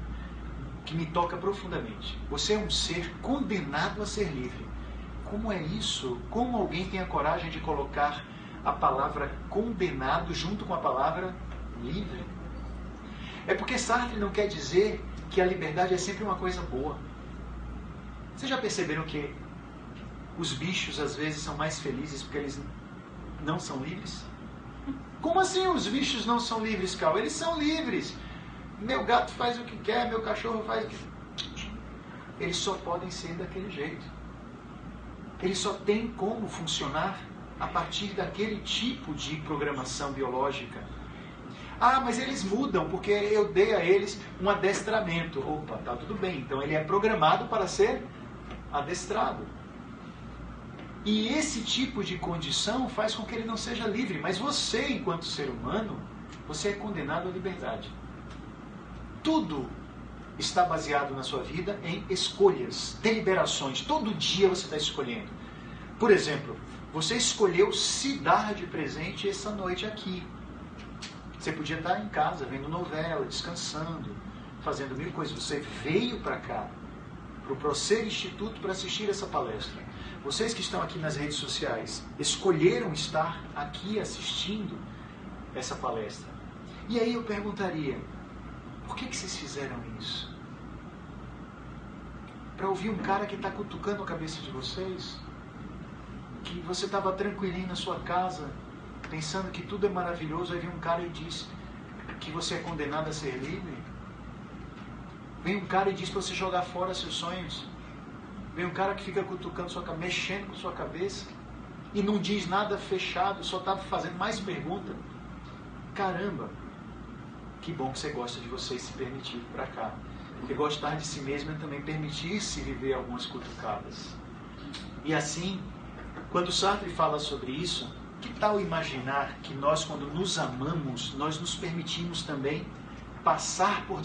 que me toca profundamente. Você é um ser condenado a ser livre. Como é isso? Como alguém tem a coragem de colocar a palavra condenado junto com a palavra livre? É porque Sartre não quer dizer que a liberdade é sempre uma coisa boa. Vocês já perceberam que os bichos às vezes são mais felizes porque eles não são livres? Como assim os bichos não são livres, Cal? Eles são livres. Meu gato faz o que quer, meu cachorro faz o que... Eles só podem ser daquele jeito. Eles só têm como funcionar a partir daquele tipo de programação biológica. Ah, mas eles mudam porque eu dei a eles um adestramento. Opa, tá tudo bem. Então ele é programado para ser adestrado. E esse tipo de condição faz com que ele não seja livre. Mas você, enquanto ser humano, você é condenado à liberdade. Tudo está baseado na sua vida em escolhas, deliberações. Todo dia você está escolhendo. Por exemplo, você escolheu se dar de presente essa noite aqui. Você podia estar em casa, vendo novela, descansando, fazendo mil coisas. Você veio para cá, para o Procer Instituto, para assistir essa palestra. Vocês que estão aqui nas redes sociais, escolheram estar aqui assistindo essa palestra. E aí eu perguntaria, por que vocês fizeram isso? Para ouvir um cara que está cutucando a cabeça de vocês? Que você estava tranquilinho na sua casa, pensando que tudo é maravilhoso, aí vem um cara e diz que você é condenado a ser livre? Vem um cara e diz para você jogar fora seus sonhos? Vem um cara que fica cutucando sua cabeça, mexendo com sua cabeça, e não diz nada fechado, só está fazendo mais pergunta? Caramba! Que bom que você gosta de você e se permitir para cá. Porque gostar de si mesmo é também permitir-se viver algumas cutucadas. E assim, quando Sartre fala sobre isso, que tal imaginar que nós, quando nos amamos, nós nos permitimos também passar por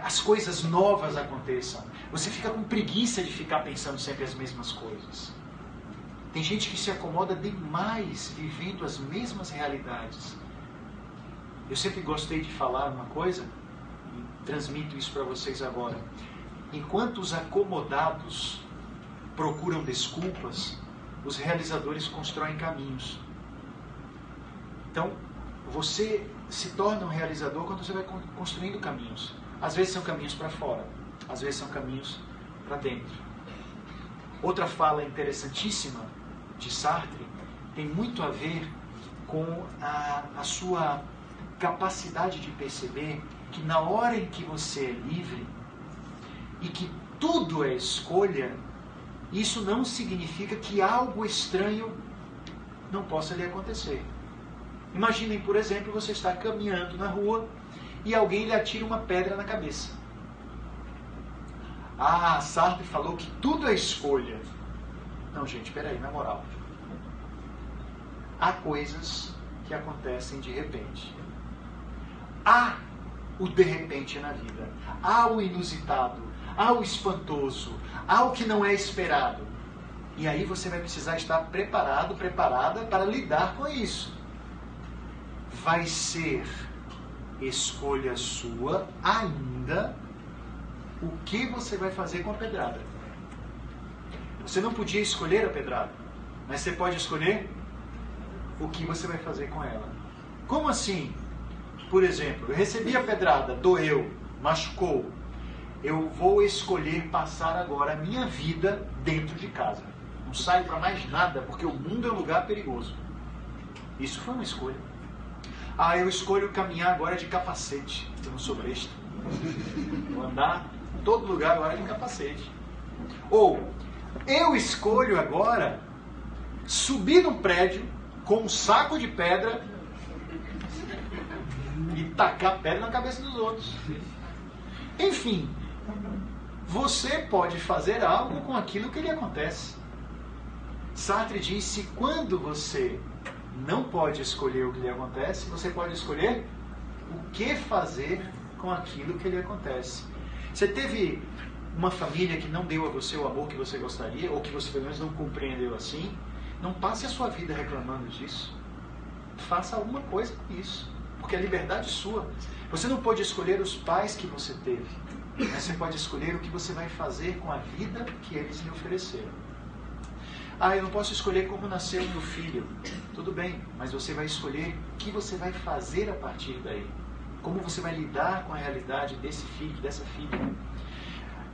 as coisas novas aconteçam. Você fica com preguiça de ficar pensando sempre as mesmas coisas. Tem gente que se acomoda demais vivendo as mesmas realidades. Eu sempre gostei de falar uma coisa, e transmito isso para vocês agora. Enquanto os acomodados procuram desculpas, os realizadores constroem caminhos. Então, você se torna um realizador quando você vai construindo caminhos. Às vezes são caminhos para fora, às vezes são caminhos para dentro. Outra fala interessantíssima de Sartre tem muito a ver com a sua capacidade de perceber que na hora em que você é livre e que tudo é escolha, isso não significa que algo estranho não possa lhe acontecer. Imaginem, por exemplo, você está caminhando na rua e alguém lhe atira uma pedra na cabeça. Ah, Sartre falou que tudo é escolha. Não, gente, peraí, na moral. Há coisas que acontecem de repente. Há o de repente na vida. Há o inusitado. Há o espantoso. Há o que não é esperado. E aí você vai precisar estar preparado, preparada para lidar com isso. Vai ser escolha sua ainda o que você vai fazer com a pedrada. Você não podia escolher a pedrada, mas você pode escolher o que você vai fazer com ela. Como assim? Por exemplo, eu recebi a pedrada, doeu, machucou. Eu vou escolher passar agora a minha vida dentro de casa. Não saio para mais nada, porque o mundo é um lugar perigoso. Isso foi uma escolha. Ah, eu escolho caminhar agora de capacete. Eu não sou besta. Vou andar em todo lugar agora de capacete. Ou, eu escolho agora subir num prédio com um saco de pedra e tacar pedra na cabeça dos outros. Enfim, você pode fazer algo com aquilo que lhe acontece. Sartre disse, quando você não pode escolher o que lhe acontece, você pode escolher o que fazer com aquilo que lhe acontece. Você teve uma família que não deu a você o amor que você gostaria, ou que você pelo menos não compreendeu assim? Não passe a sua vida reclamando disso. Faça alguma coisa com isso, porque a liberdade é sua. Você não pode escolher os pais que você teve, mas você pode escolher o que você vai fazer com a vida que eles lhe ofereceram. Ah, eu não posso escolher como nasceu o meu filho. Tudo bem, mas você vai escolher o que você vai fazer a partir daí. Como você vai lidar com a realidade desse filho, dessa filha.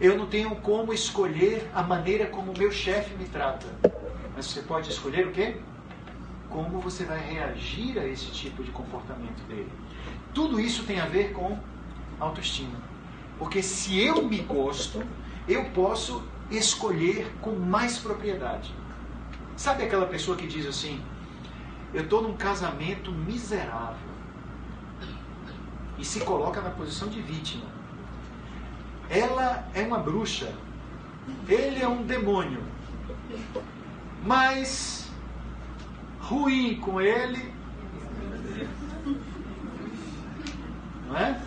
Eu não tenho como escolher a maneira como o meu chefe me trata. Mas você pode escolher o quê? Como você vai reagir a esse tipo de comportamento dele. Tudo isso tem a ver com autoestima. Porque se eu me gosto, eu posso escolher com mais propriedade. Sabe aquela pessoa que diz assim, eu estou num casamento miserável, e se coloca na posição de vítima. Ela é uma bruxa, ele é um demônio, mas ruim com ele, não é?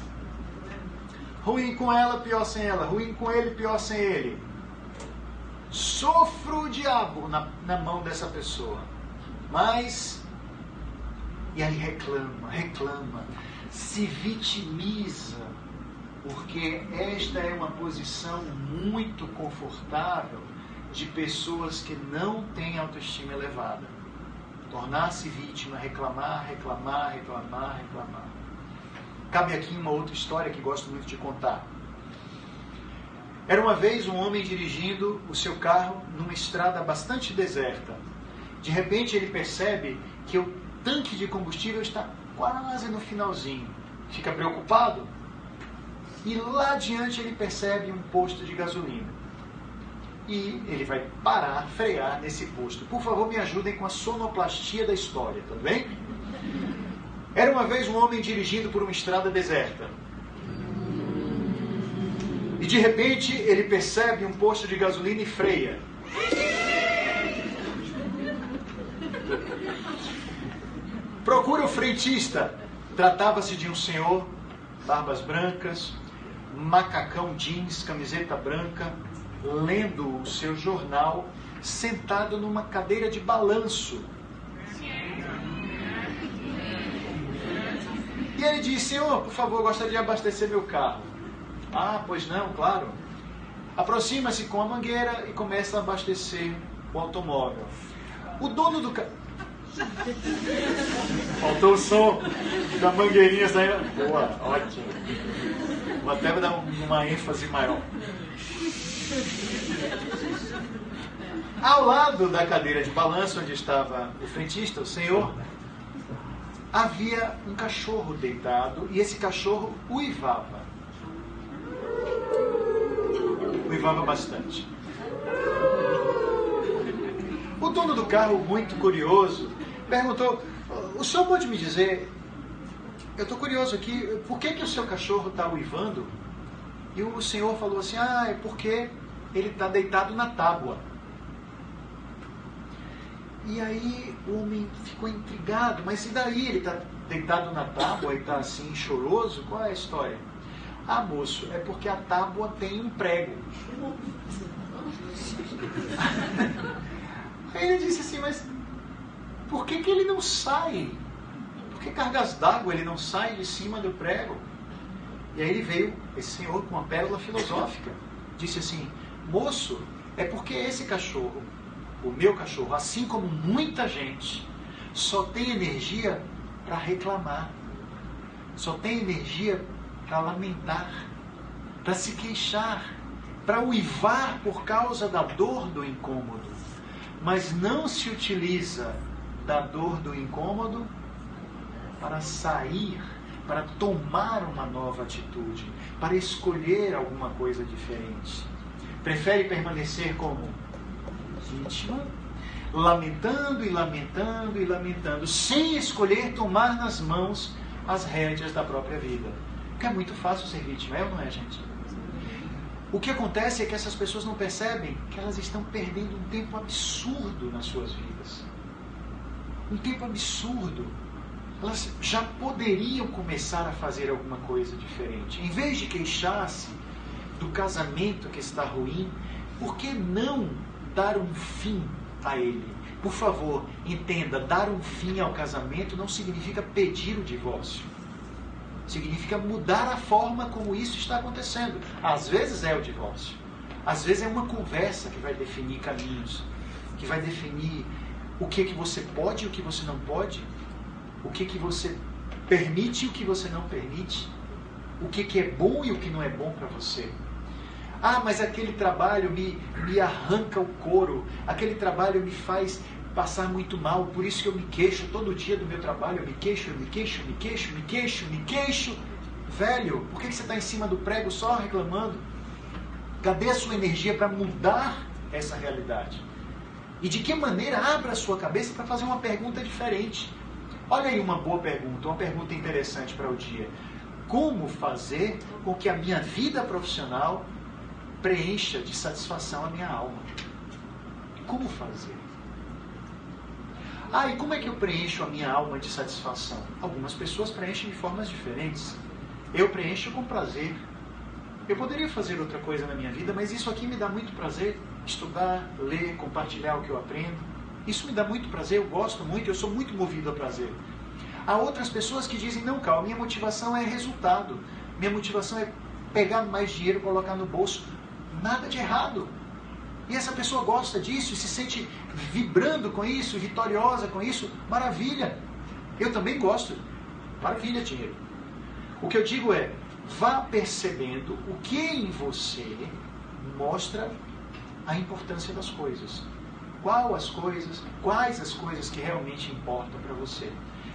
Ruim com ela, pior sem ela. Ruim com ele, pior sem ele. Sofro o diabo na mão dessa pessoa. Mas... E aí reclama. Se vitimiza. Porque esta é uma posição muito confortável de pessoas que não têm autoestima elevada. Tornar-se vítima, reclamar. Cabe aqui uma outra história que gosto muito de contar. Era uma vez um homem dirigindo o seu carro numa estrada bastante deserta. De repente ele percebe que o tanque de combustível está quase no finalzinho. Fica preocupado. E lá adiante ele percebe um posto de gasolina. E ele vai parar, frear nesse posto. Por favor, me ajudem com a sonoplastia da história, tudo bem? Era uma vez um homem dirigindo por uma estrada deserta. E de repente ele percebe um posto de gasolina e freia. Procura o frentista. Tratava-se de um senhor, barbas brancas, macacão jeans, camiseta branca, lendo o seu jornal, sentado numa cadeira de balanço. E ele disse, senhor, por favor, gostaria de abastecer meu carro. Ah, pois não, claro. Aproxima-se com a mangueira e começa a abastecer o automóvel. O dono do carro... Faltou o som da mangueirinha saindo. Boa, ótimo. Vou até dar uma ênfase maior. Ao lado da cadeira de balanço, onde estava o frentista, o senhor, havia um cachorro deitado e esse cachorro uivava. Uivava bastante. O dono do carro, muito curioso, perguntou, o senhor pode me dizer, eu estou curioso aqui, por que o seu cachorro está uivando? E o senhor falou assim, é porque ele está deitado na tábua. E aí o homem ficou intrigado, mas e daí? Ele está deitado na tábua e está assim choroso? Qual é a história? Ah, moço, é porque a tábua tem um prego. Aí ele disse assim, mas por que ele não sai? Por que cargas d'água ele não sai de cima do prego? E aí ele veio, esse senhor, com uma pérola filosófica. Disse assim, moço, é porque esse cachorro, o meu cachorro, assim como muita gente, só tem energia para reclamar. Só tem energia para lamentar, para se queixar, para uivar por causa da dor do incômodo. Mas não se utiliza da dor do incômodo para sair, para tomar uma nova atitude, para escolher alguma coisa diferente. Prefere permanecer como vítima, lamentando e lamentando e lamentando, sem escolher tomar nas mãos as rédeas da própria vida. Porque é muito fácil ser vítima, é ou não é, gente? O que acontece é que essas pessoas não percebem que elas estão perdendo um tempo absurdo nas suas vidas. Um tempo absurdo. Elas já poderiam começar a fazer alguma coisa diferente. Em vez de queixar-se do casamento que está ruim, por que não dar um fim a ele? Por favor, entenda, dar um fim ao casamento não significa pedir o divórcio. Significa mudar a forma como isso está acontecendo. Às vezes é o divórcio. Às vezes é uma conversa que vai definir caminhos, que vai definir o que você pode e o que você não pode, o que você permite e o que você não permite, o que é bom e o que não é bom para você. Ah, mas aquele trabalho me arranca o couro, aquele trabalho me faz passar muito mal, por isso que eu me queixo todo dia do meu trabalho, eu me queixo. Velho, por que você está em cima do prego só reclamando? Cadê a sua energia para mudar essa realidade? E de que maneira abra a sua cabeça para fazer uma pergunta diferente? Olha aí uma boa pergunta, uma pergunta interessante para o dia. Como fazer com que a minha vida profissional preencha de satisfação a minha alma? Como fazer? Ah, e como é que eu preencho a minha alma de satisfação? Algumas pessoas preenchem de formas diferentes. Eu preencho com prazer. Eu poderia fazer outra coisa na minha vida, mas isso aqui me dá muito prazer. Estudar, ler, compartilhar o que eu aprendo. Isso me dá muito prazer, eu gosto muito, eu sou muito movido a prazer. Há outras pessoas que dizem, não, calma, minha motivação é resultado. Minha motivação é pegar mais dinheiro e colocar no bolso. Nada de errado. E essa pessoa gosta disso e se sente vibrando com isso, vitoriosa com isso. Maravilha. Eu também gosto. Maravilha, dinheiro. O que eu digo é, vá percebendo o que em você mostra a importância das coisas. Quais as coisas que realmente importam para você.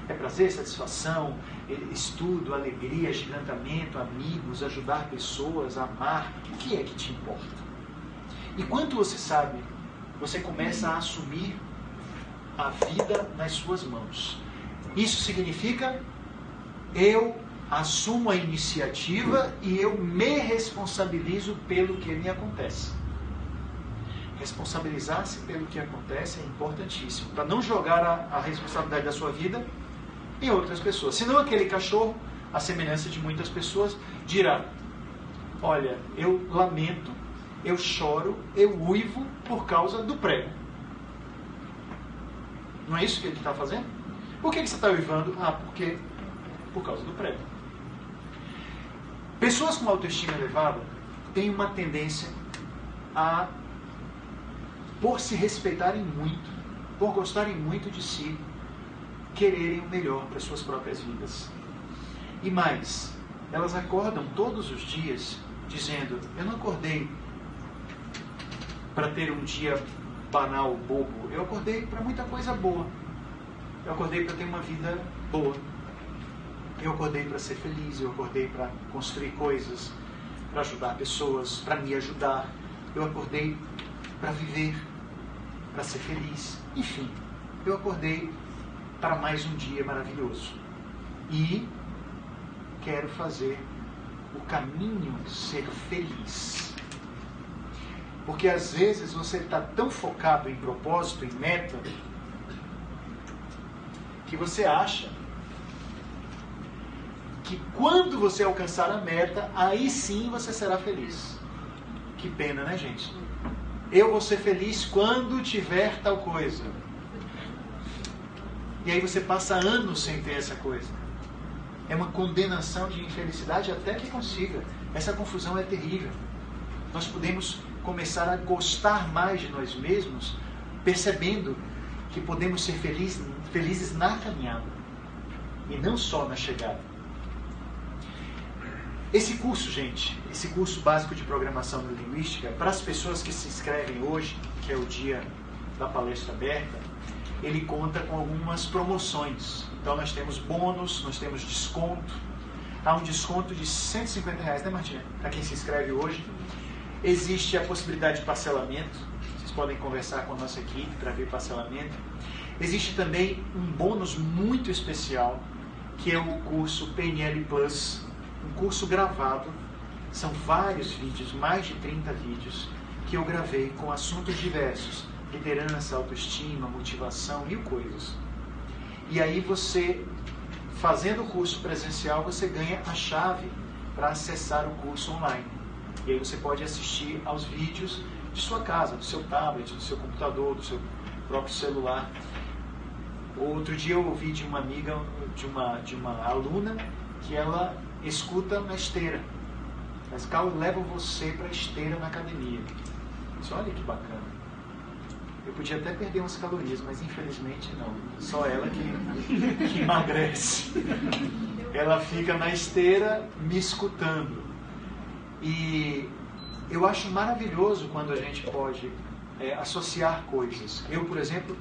É prazer, satisfação, estudo, alegria, agigantamento, amigos, ajudar pessoas, amar. O que é que te importa? E quando você sabe, você começa a assumir a vida nas suas mãos. Isso significa, eu assumo a iniciativa e eu me responsabilizo pelo que me acontece. Responsabilizar-se pelo que acontece é importantíssimo, para não jogar a responsabilidade da sua vida em outras pessoas. Senão aquele cachorro, à semelhança de muitas pessoas, dirá, olha, eu lamento, eu choro, eu uivo por causa do prego. Não é isso que ele está fazendo? Por que você está uivando? Ah, porque por causa do prego. Pessoas com autoestima elevada têm uma tendência a, por se respeitarem muito, por gostarem muito de si, quererem o melhor para suas próprias vidas. E mais, elas acordam todos os dias dizendo, eu não acordei para ter um dia banal, bobo. Eu acordei para muita coisa boa. Eu acordei para ter uma vida boa. Eu acordei para ser feliz. Eu acordei para construir coisas, para ajudar pessoas, para me ajudar. Eu acordei para viver, para ser feliz. Enfim, eu acordei para mais um dia maravilhoso. E quero fazer o caminho ser feliz. Porque às vezes você está tão focado em propósito, em meta, que você acha que quando você alcançar a meta, aí sim você será feliz. Que pena, né, gente? Eu vou ser feliz quando tiver tal coisa. E aí você passa anos sem ter essa coisa. É uma condenação de infelicidade até que consiga. Essa confusão é terrível. Nós podemos começar a gostar mais de nós mesmos, percebendo que podemos ser felizes na caminhada e não só na chegada. Esse curso, gente, esse curso básico de programação neurolinguística, para as pessoas que se inscrevem hoje, que é o dia da palestra aberta, ele conta com algumas promoções. Então nós temos bônus, nós temos desconto. Há um desconto de R$150, né, Martinha? Para quem se inscreve hoje. Existe a possibilidade de parcelamento. Vocês podem conversar com a nossa equipe para ver parcelamento. Existe também um bônus muito especial, que é o curso PNL Plus, um curso gravado. São vários vídeos, mais de 30 vídeos, que eu gravei com assuntos diversos. Liderança, autoestima, motivação, mil coisas. E aí você, fazendo o curso presencial, você ganha a chave para acessar o curso online. E aí você pode assistir aos vídeos de sua casa, do seu tablet, do seu computador, do seu próprio celular. Outro dia eu ouvi de uma amiga, de uma aluna, que ela escuta na esteira. Mas, Carl, eu levo você para a esteira na academia. Eu disse, olha que bacana. Eu podia até perder umas calorias, mas infelizmente não. Só ela que emagrece. Ela fica na esteira me escutando. E eu acho maravilhoso quando a gente pode associar coisas. Eu, por exemplo,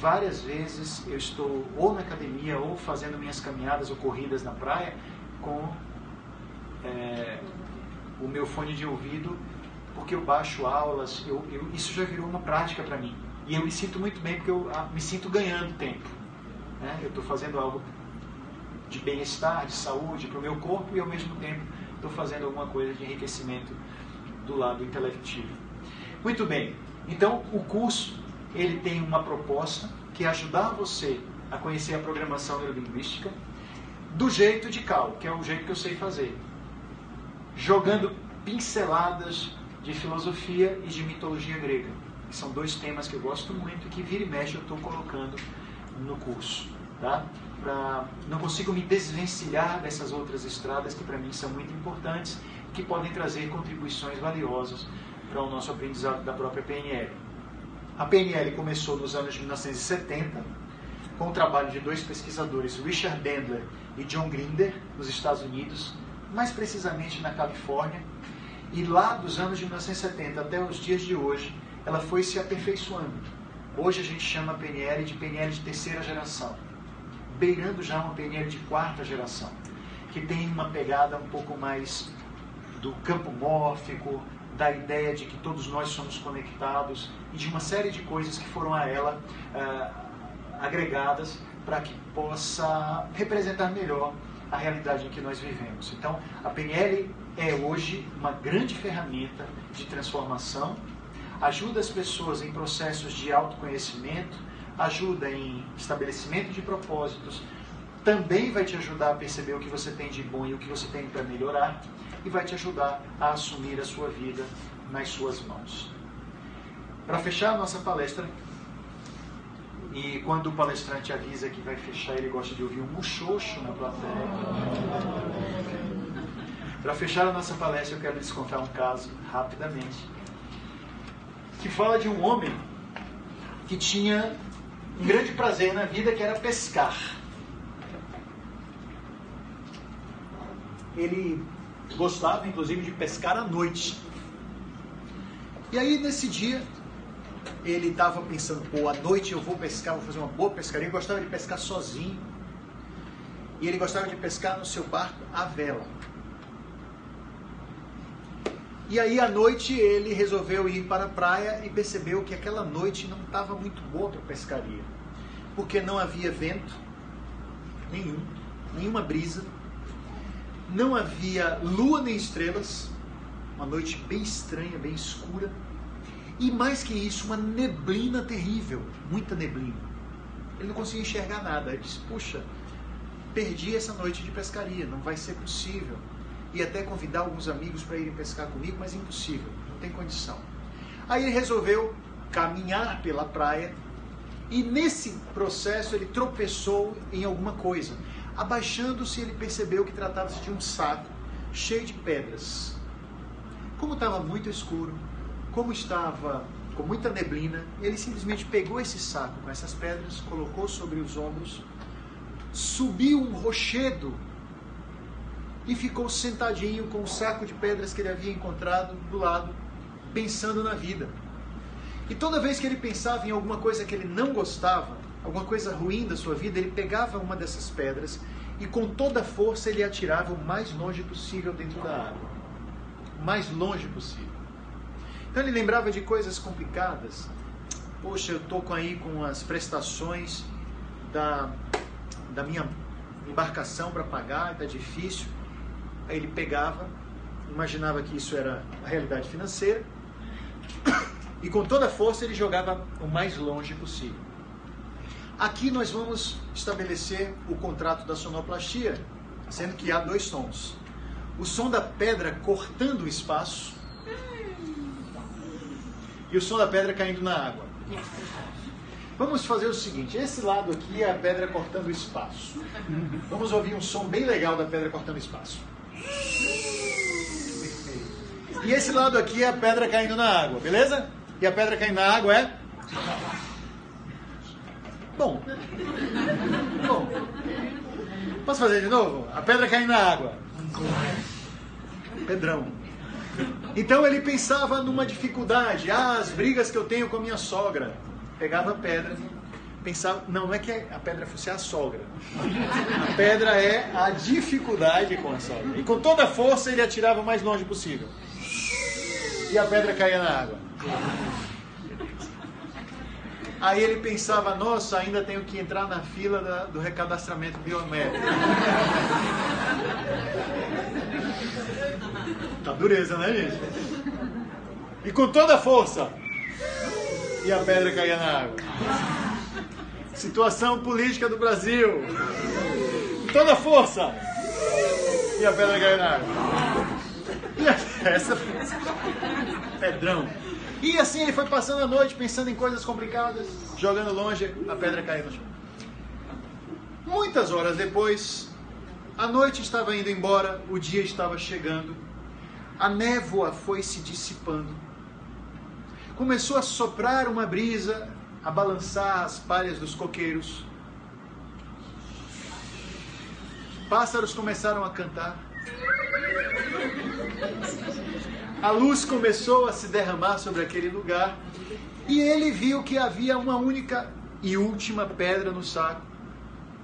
várias vezes eu estou ou na academia ou fazendo minhas caminhadas ou corridas na praia com o meu fone de ouvido, porque eu baixo aulas, isso já virou uma prática para mim. E eu me sinto muito bem, porque eu me sinto ganhando tempo. Né? Eu estou fazendo algo de bem-estar, de saúde para o meu corpo e ao mesmo tempo estou fazendo alguma coisa de enriquecimento do lado intelectivo. Muito bem, então o curso ele tem uma proposta que é ajudar você a conhecer a programação neurolinguística do jeito de Cal, que é o jeito que eu sei fazer. Jogando pinceladas de filosofia e de mitologia grega, que são dois temas que eu gosto muito e que vira e mexe eu estou colocando no curso. Tá? Não consigo me desvencilhar dessas outras estradas que para mim são muito importantes e que podem trazer contribuições valiosas para o nosso aprendizado da própria PNL. A PNL começou nos anos de 1970 com o trabalho de dois pesquisadores, Richard Bandler e John Grinder, nos Estados Unidos, mais precisamente na Califórnia, e lá dos anos de 1970 até os dias de hoje, ela foi se aperfeiçoando. Hoje a gente chama a PNL de PNL de terceira geração, beirando já uma PNL de quarta geração, que tem uma pegada um pouco mais do campo mórfico, da ideia de que todos nós somos conectados e de uma série de coisas que foram a ela agregadas para que possa representar melhor a realidade em que nós vivemos. Então, a PNL é hoje uma grande ferramenta de transformação, ajuda as pessoas em processos de autoconhecimento, ajuda em estabelecimento de propósitos, também vai te ajudar a perceber o que você tem de bom e o que você tem para melhorar, e vai te ajudar a assumir a sua vida nas suas mãos. Para fechar a nossa palestra, e quando o palestrante avisa que vai fechar, ele gosta de ouvir um muxoxo na plateia. Para fechar a nossa palestra, eu quero lhes contar um caso, rapidamente, que fala de um homem que tinha um grande prazer na vida, que era pescar. Ele gostava, inclusive, de pescar à noite. E aí, nesse dia, ele estava pensando, pô, à noite eu vou pescar, vou fazer uma boa pescaria. Ele gostava de pescar sozinho. E ele gostava de pescar no seu barco à vela. E aí, à noite, ele resolveu ir para a praia e percebeu que aquela noite não estava muito boa para pescaria. Porque não havia vento nenhuma brisa, não havia lua nem estrelas, uma noite bem estranha, bem escura, e mais que isso, uma neblina terrível, muita neblina. Ele não conseguia enxergar nada. Ele disse, puxa, perdi essa noite de pescaria, não vai ser possível. E até convidar alguns amigos para irem pescar comigo, mas impossível, não tem condição. Aí ele resolveu caminhar pela praia e nesse processo ele tropeçou em alguma coisa. Abaixando-se, ele percebeu que tratava-se de um saco cheio de pedras. Como estava muito escuro, como estava com muita neblina, ele simplesmente pegou esse saco com essas pedras, colocou sobre os ombros, subiu um rochedo e ficou sentadinho com o saco de pedras que ele havia encontrado do lado, pensando na vida. E toda vez que ele pensava em alguma coisa que ele não gostava, alguma coisa ruim da sua vida, ele pegava uma dessas pedras e com toda a força ele atirava o mais longe possível dentro da água. O mais longe possível. Então ele lembrava de coisas complicadas. Poxa, eu estou aí com as prestações da minha embarcação para pagar, está difícil. Aí ele pegava, imaginava que isso era a realidade financeira e com toda a força ele jogava o mais longe possível. Aqui nós vamos estabelecer o contrato da sonoplastia, sendo que há 2 sons. O som da pedra cortando o espaço e o som da pedra caindo na água. Vamos fazer o seguinte, esse lado aqui é a pedra cortando o espaço. Vamos ouvir um som bem legal da pedra cortando o espaço. E esse lado aqui é a pedra caindo na água, beleza? E a pedra caindo na água é... Bom. Posso fazer de novo? A pedra caindo na água. Pedrão. Então ele pensava numa dificuldade. As brigas que eu tenho com a minha sogra. Pegava a pedra, pensava... Não é que a pedra fosse a sogra. A pedra é a dificuldade com a sogra. E com toda a força ele atirava o mais longe possível. E a pedra caía na água. Aí ele pensava, nossa, ainda tenho que entrar na fila do recadastramento biométrico. Tá dureza, né, gente? E com toda a força. E a pedra caía na água. Situação política do Brasil. Com toda a força. E a pedra caía na água. E essa... Pedrão. E assim ele foi passando a noite pensando em coisas complicadas, jogando longe, a pedra caiu no chão. Muitas horas depois, a noite estava indo embora, o dia estava chegando, a névoa foi se dissipando. Começou a soprar uma brisa, a balançar as palhas dos coqueiros. Pássaros começaram a cantar. A luz começou a se derramar sobre aquele lugar e ele viu que havia uma única e última pedra no saco.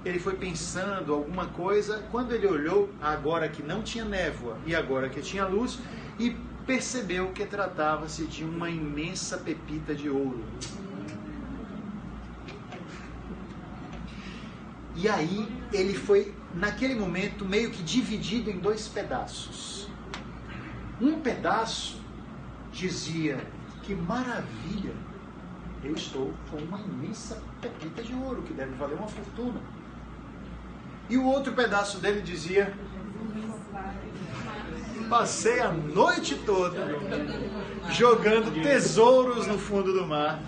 Ele foi pensando alguma coisa, quando ele olhou, agora que não tinha névoa e agora que tinha luz, e percebeu que tratava-se de uma imensa pepita de ouro. E aí ele foi, naquele momento, meio que dividido em 2 pedaços. Um pedaço dizia, que maravilha, eu estou com uma imensa pepita de ouro, que deve valer uma fortuna. E o outro pedaço dele dizia, passei a noite toda jogando tesouros no fundo do mar.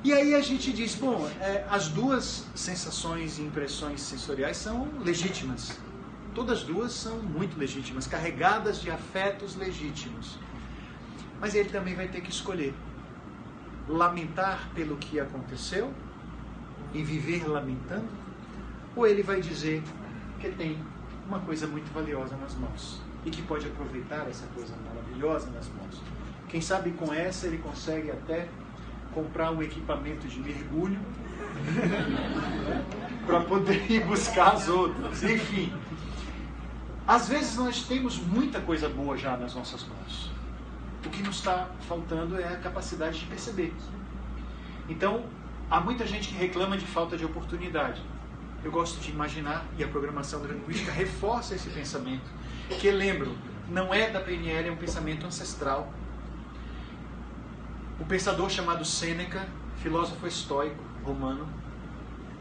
E aí a gente diz, bom, as 2 sensações e impressões sensoriais são legítimas. Todas 2 são muito legítimas, carregadas de afetos legítimos. Mas ele também vai ter que escolher. Lamentar pelo que aconteceu e viver lamentando? Ou ele vai dizer que tem uma coisa muito valiosa nas mãos e que pode aproveitar essa coisa maravilhosa nas mãos. Quem sabe com essa ele consegue até comprar um equipamento de mergulho para poder ir buscar as outras. Enfim. Às vezes nós temos muita coisa boa já nas nossas mãos. O que nos está faltando é a capacidade de perceber. Então, há muita gente que reclama de falta de oportunidade. Eu gosto de imaginar, e a programação neurolinguística reforça esse pensamento, que, lembro, não é da PNL, é um pensamento ancestral. O pensador chamado Sêneca, filósofo estoico romano,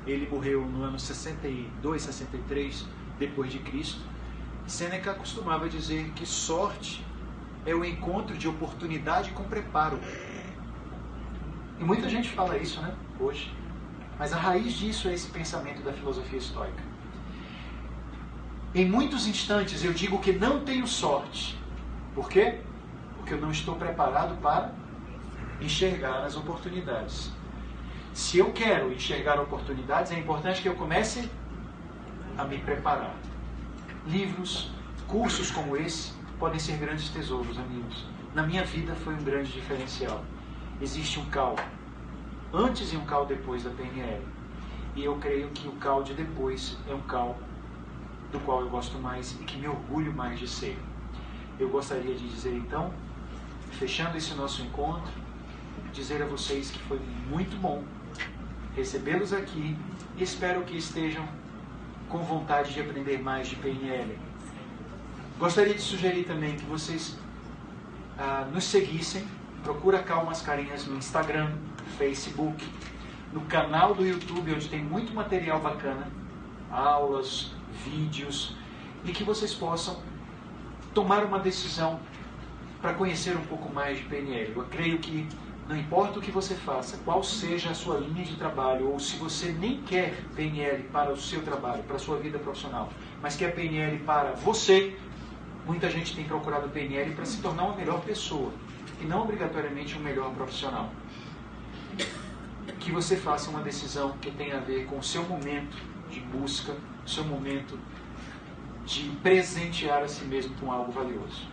ele morreu no ano 62, 63 depois de Cristo. Sêneca costumava dizer que sorte é o encontro de oportunidade com preparo. E muita gente fala isso, né, hoje. Mas a raiz disso é esse pensamento da filosofia estoica. Em muitos instantes eu digo que não tenho sorte. Por quê? Porque eu não estou preparado para enxergar as oportunidades. Se eu quero enxergar oportunidades, é importante que eu comece a me preparar. Livros, cursos como esse podem ser grandes tesouros, amigos. Na minha vida foi um grande diferencial. Existe um CAL antes e um CAL depois da PNL. E eu creio que o CAL de depois é um CAL do qual eu gosto mais e que me orgulho mais de ser. Eu gostaria de dizer então, fechando esse nosso encontro, dizer a vocês que foi muito bom recebê-los aqui e espero que estejam com vontade de aprender mais de PNL. Gostaria de sugerir também que vocês nos seguissem. Procura CAL Mascarenhas no Instagram, Facebook, no canal do YouTube, onde tem muito material bacana, aulas, vídeos, e que vocês possam tomar uma decisão para conhecer um pouco mais de PNL. Eu creio que não importa o que você faça, qual seja a sua linha de trabalho, ou se você nem quer PNL para o seu trabalho, para a sua vida profissional, mas quer PNL para você, muita gente tem procurado PNL para se tornar uma melhor pessoa, e não obrigatoriamente um melhor profissional. Que você faça uma decisão que tenha a ver com o seu momento de busca, o seu momento de presentear a si mesmo com algo valioso.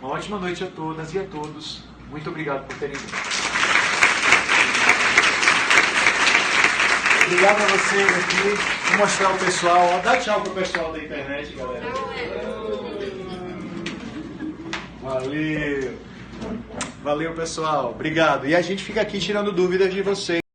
Uma ótima noite a todas e a todos. Muito obrigado por terem vindo. Obrigado a vocês aqui. Vou mostrar o pessoal. Ó, dá tchau pro pessoal da internet, galera. Valeu. Valeu, pessoal. Obrigado. E a gente fica aqui tirando dúvidas de vocês.